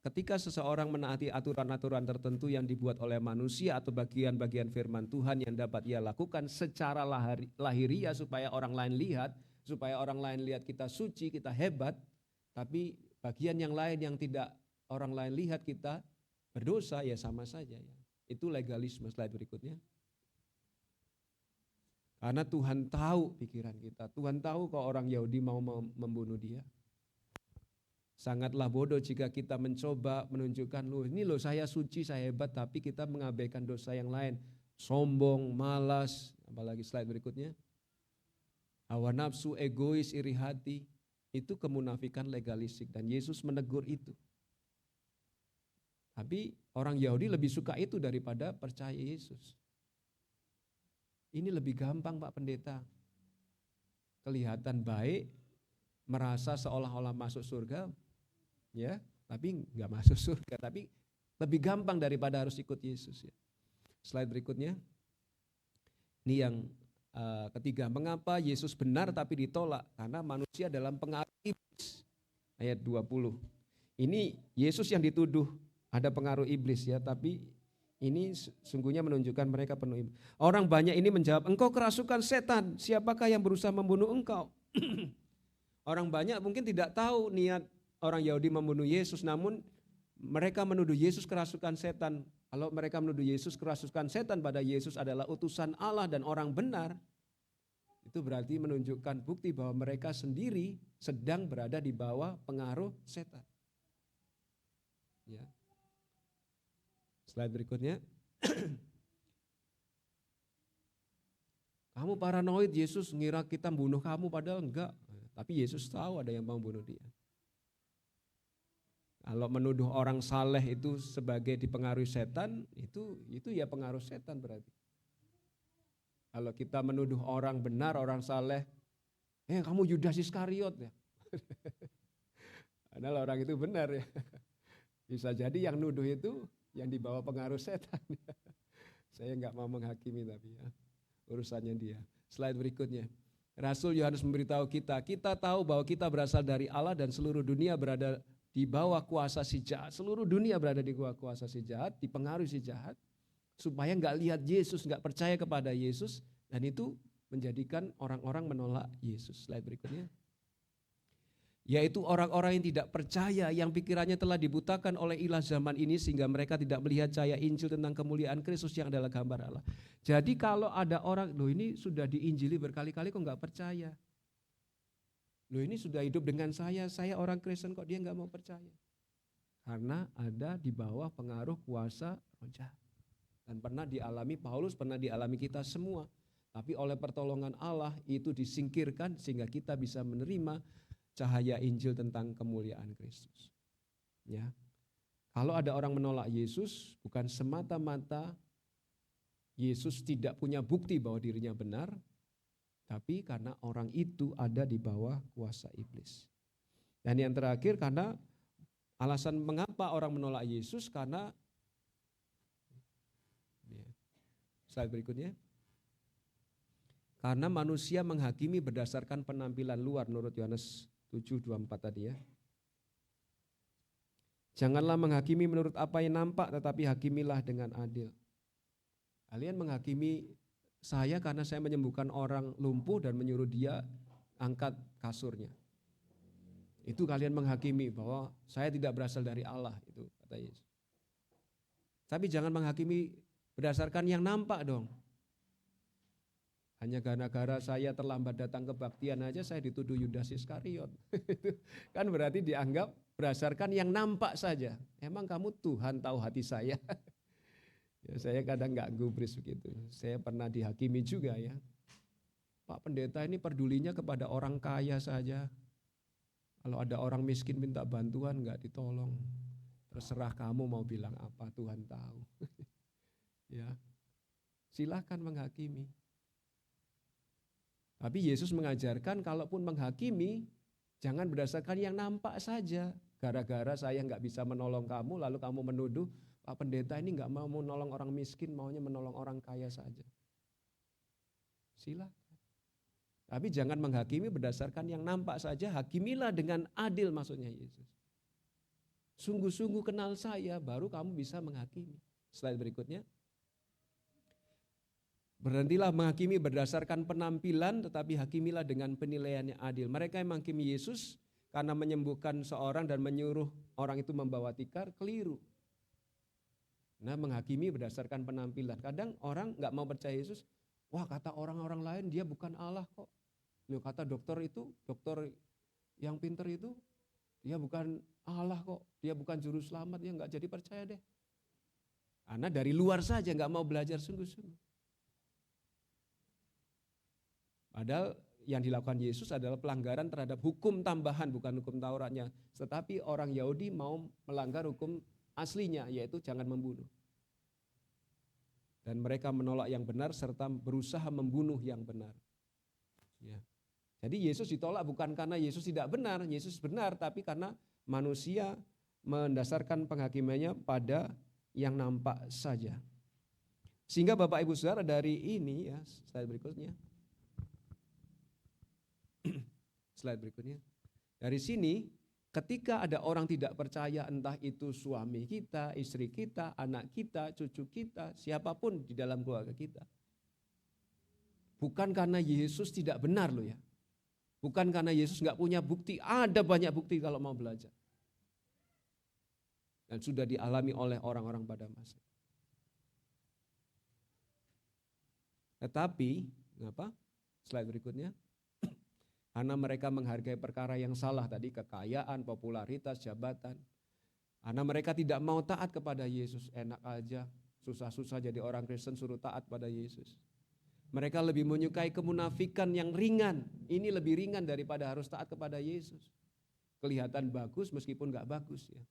ketika seseorang menaati aturan-aturan tertentu yang dibuat oleh manusia atau bagian-bagian firman Tuhan yang dapat ia lakukan secara lahiriah supaya orang lain lihat, supaya orang lain lihat kita suci, kita hebat, tapi bagian yang lain yang tidak orang lain lihat kita berdosa, ya sama saja ya. Itu legalisme. Slide berikutnya. Karena Tuhan tahu pikiran kita. Tuhan tahu kalau orang Yahudi mau membunuh dia. Sangatlah bodoh jika kita mencoba menunjukkan, ini loh saya suci, saya hebat, tapi kita mengabaikan dosa yang lain. Sombong, malas, apalagi slide berikutnya. Hawa nafsu, egois, iri hati. Itu kemunafikan legalistik dan Yesus menegur itu. Tapi orang Yahudi lebih suka itu daripada percaya Yesus. Ini lebih gampang Pak Pendeta. Kelihatan baik, merasa seolah-olah masuk surga, ya, tapi nggak masuk surga. Tapi lebih gampang daripada harus ikut Yesus. Ya. Slide berikutnya. Ini yang ketiga, mengapa Yesus benar tapi ditolak? Karena manusia dalam pengaruh iblis. Ayat 20. Ini Yesus yang dituduh ada pengaruh iblis ya, tapi ini sungguhnya menunjukkan mereka penuh iblis. Orang banyak ini menjawab, engkau kerasukan setan, siapakah yang berusaha membunuh engkau? Orang banyak mungkin tidak tahu niat orang Yahudi membunuh Yesus, namun mereka menuduh Yesus kerasukan setan. Kalau mereka menuduh Yesus kerasukan setan pada Yesus adalah utusan Allah dan orang benar, itu berarti menunjukkan bukti bahwa mereka sendiri sedang berada di bawah pengaruh setan. Ya. Slide berikutnya. Kamu paranoid, Yesus ngira kita bunuh kamu padahal enggak. Tapi Yesus tahu ada yang mau bunuh dia. Kalau menuduh orang saleh itu sebagai dipengaruhi setan, itu ya pengaruh setan berarti. Kalau kita menuduh orang benar, orang saleh, kamu Yudas Iskariot ya. Padahal orang itu benar ya. Bisa jadi yang nuduh itu yang dibawa pengaruh setan. Saya enggak mau menghakimi tapi ya, urusannya dia. Slide berikutnya. Rasul Yohanes memberitahu kita tahu bahwa kita berasal dari Allah dan seluruh dunia berada di bawah kuasa si jahat. Seluruh dunia berada di bawah kuasa si jahat, dipengaruhi si jahat. Supaya enggak lihat Yesus, enggak percaya kepada Yesus. Dan itu menjadikan orang-orang menolak Yesus. Slide berikutnya. Yaitu orang-orang yang tidak percaya, yang pikirannya telah dibutakan oleh ilah zaman ini sehingga mereka tidak melihat cahaya Injil tentang kemuliaan Kristus yang adalah gambar Allah. Jadi kalau ada orang, ini sudah diinjili berkali-kali kok nggak percaya. Ini sudah hidup dengan saya orang Kristen kok dia nggak mau percaya. Karena ada di bawah pengaruh kuasa roh jahat. Dan pernah dialami Paulus, pernah dialami kita semua. Tapi oleh pertolongan Allah itu disingkirkan sehingga kita bisa menerima cahaya Injil tentang kemuliaan Kristus. Ya. Kalau ada orang menolak Yesus, bukan semata-mata Yesus tidak punya bukti bahwa dirinya benar, tapi karena orang itu ada di bawah kuasa iblis. Dan yang terakhir, karena alasan mengapa orang menolak Yesus, karena slide berikutnya. Karena manusia menghakimi berdasarkan penampilan luar menurut Yohanes 7:24 tadi ya. Janganlah menghakimi menurut apa yang nampak, tetapi hakimilah dengan adil. Kalian menghakimi saya karena saya menyembuhkan orang lumpuh dan menyuruh dia angkat kasurnya. Itu kalian menghakimi bahwa saya tidak berasal dari Allah, itu kata Yesus. Tapi jangan menghakimi berdasarkan yang nampak dong. Hanya gara-gara saya terlambat datang kebaktian aja saya dituduh Yudas Iskariot. Kan berarti dianggap berdasarkan yang nampak saja. Emang kamu Tuhan tahu hati saya? Ya, saya kadang nggak gubris begitu. Saya pernah dihakimi juga ya. Pak pendeta ini pedulinya kepada orang kaya saja. Kalau ada orang miskin minta bantuan nggak ditolong. Terserah kamu mau bilang apa, Tuhan tahu. Ya, silakan menghakimi. Tapi Yesus mengajarkan kalaupun menghakimi, jangan berdasarkan yang nampak saja. Gara-gara saya nggak bisa menolong kamu, lalu kamu menuduh, Pak pendeta ini nggak mau menolong orang miskin, maunya menolong orang kaya saja. Silakan. Tapi jangan menghakimi berdasarkan yang nampak saja, hakimilah dengan adil maksudnya Yesus. Sungguh-sungguh kenal saya, baru kamu bisa menghakimi. Slide berikutnya. Berhentilah menghakimi berdasarkan penampilan, tetapi hakimilah dengan penilaian yang adil. Mereka yang menghakimi Yesus karena menyembuhkan seorang dan menyuruh orang itu membawa tikar, keliru. Nah, menghakimi berdasarkan penampilan. Kadang orang nggak mau percaya Yesus, wah kata orang-orang lain dia bukan Allah kok. Loh, kata dokter yang pinter itu, dia bukan Allah kok, dia bukan juru selamat, ya nggak jadi percaya deh. Karena dari luar saja nggak mau belajar sungguh-sungguh. Padahal yang dilakukan Yesus adalah pelanggaran terhadap hukum tambahan, bukan hukum Tauratnya. Tetapi orang Yahudi mau melanggar hukum aslinya, yaitu jangan membunuh. Dan mereka menolak yang benar serta berusaha membunuh yang benar. Ya. Jadi Yesus ditolak bukan karena Yesus tidak benar, Yesus benar, tapi karena manusia mendasarkan penghakimannya pada yang nampak saja. Sehingga Bapak Ibu Saudara dari ini ya, slide berikutnya. Slide berikutnya. Dari sini ketika ada orang tidak percaya, entah itu suami kita, istri kita, anak kita, cucu kita, siapapun di dalam keluarga kita. Bukan karena Yesus tidak benar loh ya. Bukan karena Yesus nggak punya bukti, ada banyak bukti kalau mau belajar. Dan sudah dialami oleh orang-orang pada masa. Tetapi, apa? Slide berikutnya. Karena mereka menghargai perkara yang salah tadi, kekayaan, popularitas, jabatan. Karena mereka tidak mau taat kepada Yesus, enak aja, susah-susah jadi orang Kristen suruh taat pada Yesus. Mereka lebih menyukai kemunafikan yang ringan, ini lebih ringan daripada harus taat kepada Yesus. Kelihatan bagus meskipun gak bagus ya.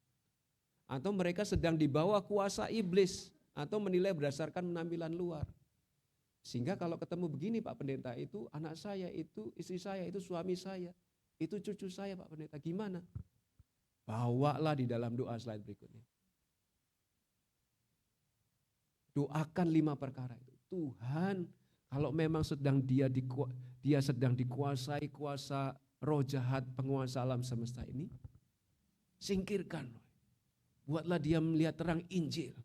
Atau mereka sedang dibawa kuasa iblis, atau menilai berdasarkan penampilan luar. Sehingga kalau ketemu begini Pak Pendeta, itu anak saya, itu istri saya, itu suami saya, itu cucu saya Pak Pendeta, gimana? Bawalah di dalam doa slide berikutnya. Doakan 5 perkara itu. Tuhan, kalau memang dia sedang dikuasai kuasa roh jahat penguasa alam semesta ini, singkirkan. Buatlah dia melihat terang Injil.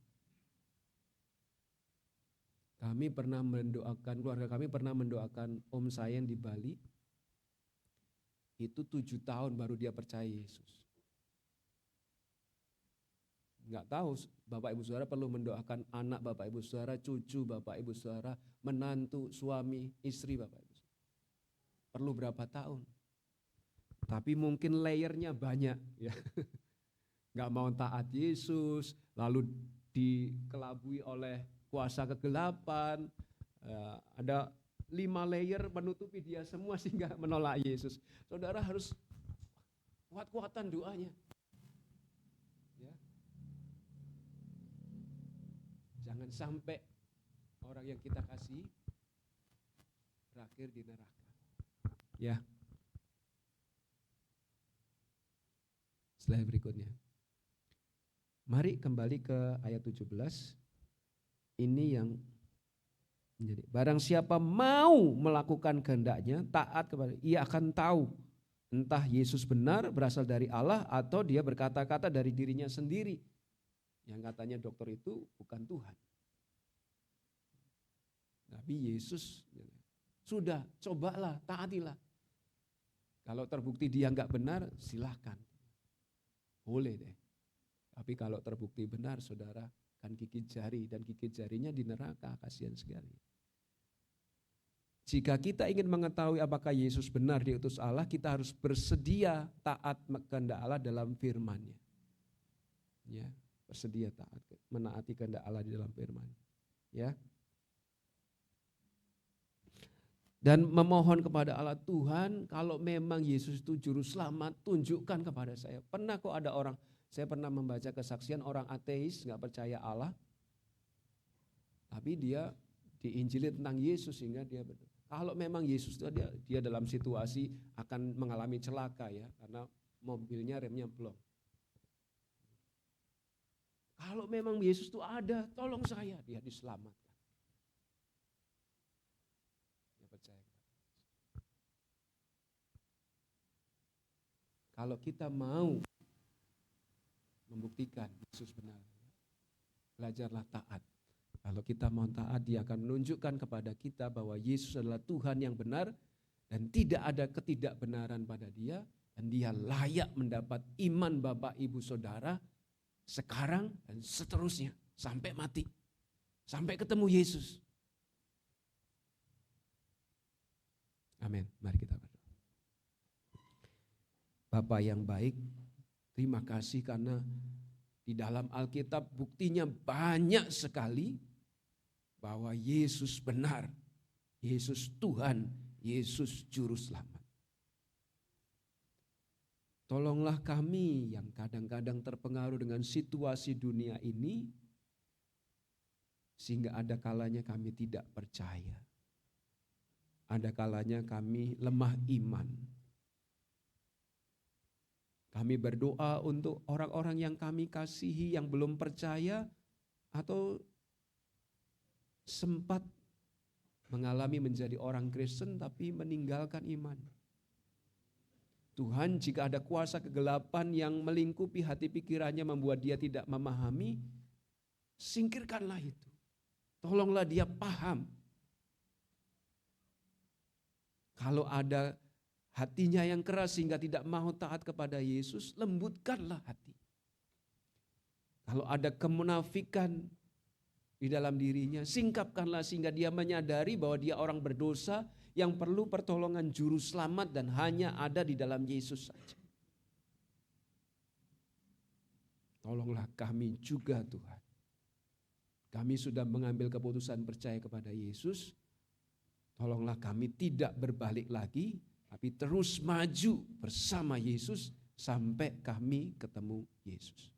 Kami pernah mendoakan, keluarga kami pernah mendoakan om saya yang di Bali. Itu 7 tahun baru dia percaya Yesus. Enggak tahu Bapak Ibu Saudara perlu mendoakan anak Bapak Ibu Saudara, cucu Bapak Ibu Saudara, menantu, suami, istri Bapak Ibu Saudara. Perlu berapa tahun? Tapi mungkin layernya banyak ya. Enggak mau taat Yesus, lalu dikelabui oleh kuasa kegelapan, ada 5 layer menutupi dia semua sehingga menolak Yesus. Saudara harus kuat-kuatan doanya. Ya. Jangan sampai orang yang kita kasih berakhir di neraka. Ya. Slide berikutnya. Mari kembali ke ayat 17. Ini yang menjadi barang siapa mau melakukan kehendaknya, taat kepada, ia akan tahu Entah Yesus benar berasal dari Allah atau dia berkata-kata dari dirinya sendiri. Yang katanya dokter itu bukan Tuhan. Tapi Yesus, sudah cobalah, taatilah. Kalau terbukti dia enggak benar, silahkan. Boleh deh. Tapi kalau terbukti benar, saudara kan gigit jari, dan gigit jarinya di neraka, kasihan sekali. Jika kita ingin mengetahui apakah Yesus benar diutus Allah, kita harus bersedia taat kehendak Allah dalam firman-Nya. Ya, bersedia taat, menaati kehendak Allah di dalam firman. Ya. Dan memohon kepada Allah, Tuhan kalau memang Yesus itu juru selamat, tunjukkan kepada saya. Pernah kok ada orang, saya pernah membaca kesaksian orang ateis, gak percaya Allah. Tapi dia diinjili tentang Yesus sehingga dia benar. Kalau memang Yesus itu dia dalam situasi akan mengalami celaka ya, karena mobilnya remnya blong. Kalau memang Yesus itu ada, tolong saya, dia diselamatkan. Kalau kita mau membuktikan Yesus benar, belajarlah taat. Kalau kita mau taat, dia akan menunjukkan kepada kita bahwa Yesus adalah Tuhan yang benar dan tidak ada ketidakbenaran pada dia, dan dia layak mendapat iman Bapak Ibu Saudara sekarang dan seterusnya sampai mati, sampai ketemu Yesus. Amin. Mari kita berdoa. Bapa yang baik, terima kasih karena di dalam Alkitab buktinya banyak sekali bahwa Yesus benar, Yesus Tuhan, Yesus Juru Selamat. Tolonglah kami yang kadang-kadang terpengaruh dengan situasi dunia ini, sehingga ada kalanya kami tidak percaya. Ada kalanya kami lemah iman. Kami berdoa untuk orang-orang yang kami kasihi yang belum percaya atau sempat mengalami menjadi orang Kristen tapi meninggalkan iman. Tuhan, jika ada kuasa kegelapan yang melingkupi hati pikirannya membuat dia tidak memahami, singkirkanlah itu. Tolonglah dia paham. Kalau ada hatinya yang keras sehingga tidak mau taat kepada Yesus, lembutkanlah hati. Kalau ada kemunafikan di dalam dirinya, singkapkanlah sehingga dia menyadari bahwa dia orang berdosa yang perlu pertolongan juru selamat dan hanya ada di dalam Yesus saja. Tolonglah kami juga Tuhan. Kami sudah mengambil keputusan percaya kepada Yesus. Tolonglah kami tidak berbalik lagi, tapi terus maju bersama Yesus sampai kami ketemu Yesus.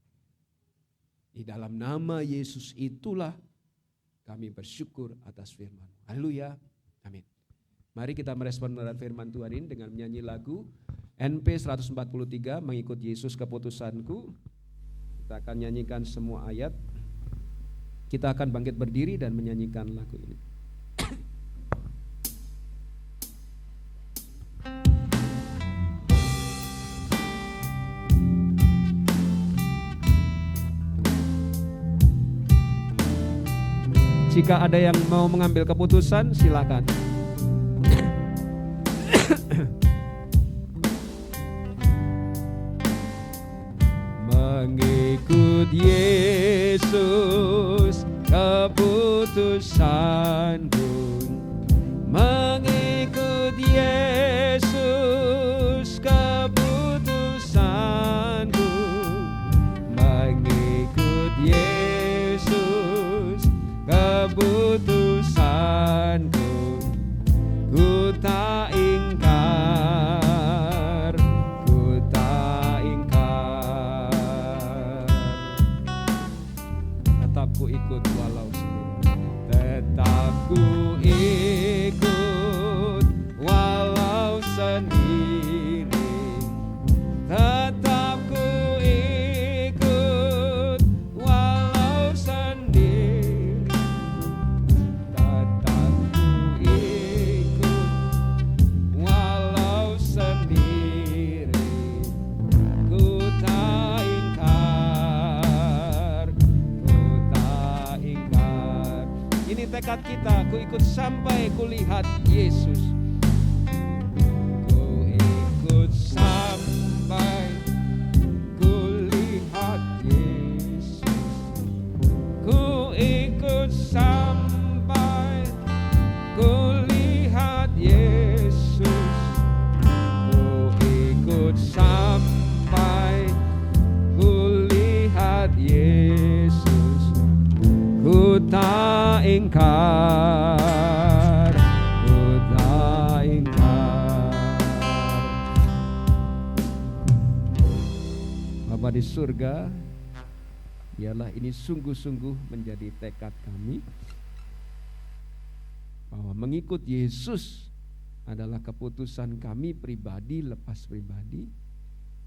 Di dalam nama Yesus itulah kami bersyukur atas firman. Haleluya. Amin. Mari kita merespon firman Tuhan ini dengan menyanyi lagu NP 143, Mengikut Yesus Keputusanku. Kita akan nyanyikan semua ayat. Kita akan bangkit berdiri dan menyanyikan lagu ini. Jika ada yang mau mengambil keputusan, silakan. Mengikut Yesus keputusanku, mengikut Yesus keputusanku, mengikut Yesus keputusanku, ku tak ingkar, ku tak ingkar. Tetap ku ikut walau sendiri, tetap ku setiap kita. Ku ikut sampai ku lihat Yesus. Ku ikut sampai ku lihat Yesus. Ku ikut sampai ku lihat Yesus. Ku ikut sampai ku lihat Yesus. Ku tak ingkar, ku tak ingkar. Bapa di surga, biarlah ini sungguh-sungguh menjadi tekad kami bahwa mengikut Yesus adalah keputusan kami pribadi lepas pribadi,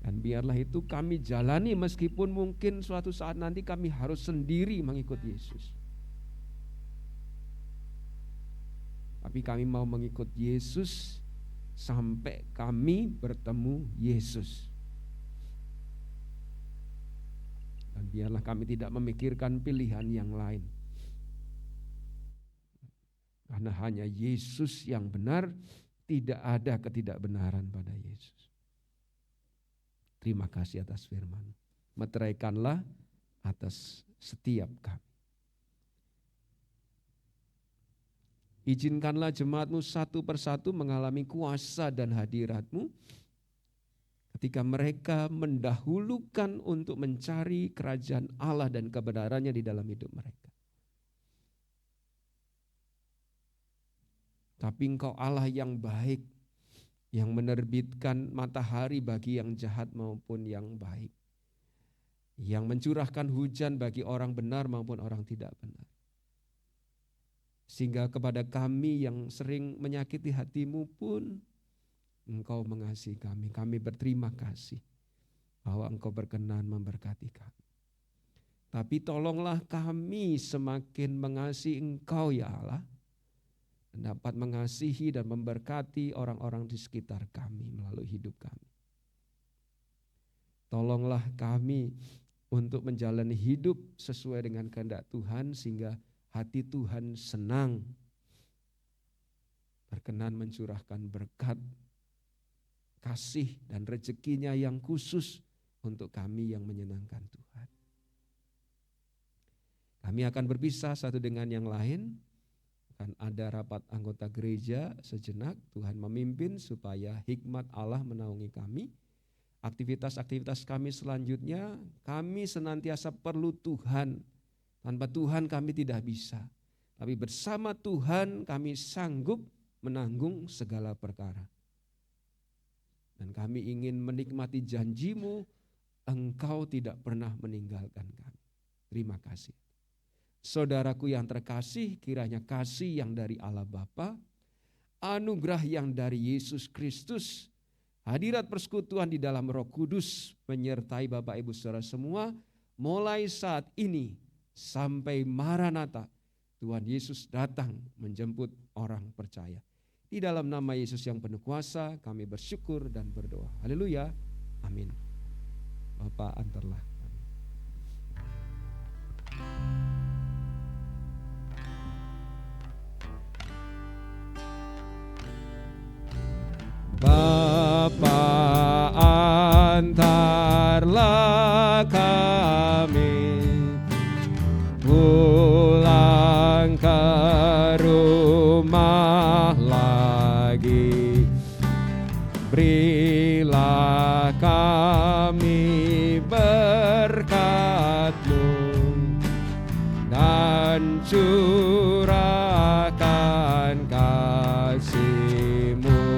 dan biarlah itu kami jalani meskipun mungkin suatu saat nanti kami harus sendiri mengikut Yesus. Tapi kami mau mengikut Yesus sampai kami bertemu Yesus. Dan biarlah kami tidak memikirkan pilihan yang lain. Karena hanya Yesus yang benar, tidak ada ketidakbenaran pada Yesus. Terima kasih atas firman. Meteraikanlah atas setiap kami. Izinkanlah jemaat-Mu satu persatu mengalami kuasa dan hadirat-Mu ketika mereka mendahulukan untuk mencari kerajaan Allah dan kebenarannya di dalam hidup mereka. Tapi Engkau Allah yang baik, yang menerbitkan matahari bagi yang jahat maupun yang baik, yang mencurahkan hujan bagi orang benar maupun orang tidak benar. Sehingga kepada kami yang sering menyakiti hati-Mu pun Engkau mengasihi kami. Kami berterima kasih bahwa Engkau berkenan memberkati kami. Tapi tolonglah kami semakin mengasihi Engkau ya Allah, dapat mengasihi dan memberkati orang-orang di sekitar kami melalui hidup kami. Tolonglah kami untuk menjalani hidup sesuai dengan kehendak Tuhan sehingga hati Tuhan senang, berkenan mencurahkan berkat, kasih dan rezekinya yang khusus untuk kami yang menyenangkan Tuhan. Kami akan berpisah satu dengan yang lain. Akan ada rapat anggota gereja sejenak, Tuhan memimpin supaya hikmat Allah menaungi kami. Aktivitas-aktivitas kami selanjutnya, kami senantiasa perlu Tuhan. Tanpa Tuhan kami tidak bisa. Tapi bersama Tuhan kami sanggup menanggung segala perkara. Dan kami ingin menikmati janji-Mu, Engkau tidak pernah meninggalkan kami. Terima kasih. Saudaraku yang terkasih, kiranya kasih yang dari Allah Bapa, anugerah yang dari Yesus Kristus, hadirat persekutuan di dalam Roh Kudus menyertai Bapak Ibu Saudara semua, mulai saat ini sampai Maranatha, Tuhan Yesus datang menjemput orang percaya. Di dalam nama Yesus yang penuh kuasa, kami bersyukur dan berdoa. Haleluya. Amin. Bapak antarlah. Bapa antarlah kami pulang ke rumah lagi. Berilah kami berkat-Mu dan curahkan kasih-Mu.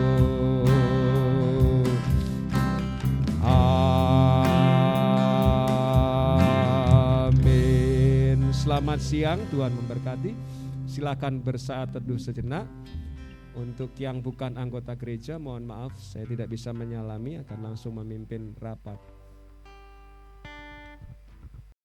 Selamat siang, Tuhan memberkati. Silakan bersaat teduh sejenak. Untuk yang bukan anggota gereja, mohon maaf saya tidak bisa menyalami, akan langsung memimpin rapat.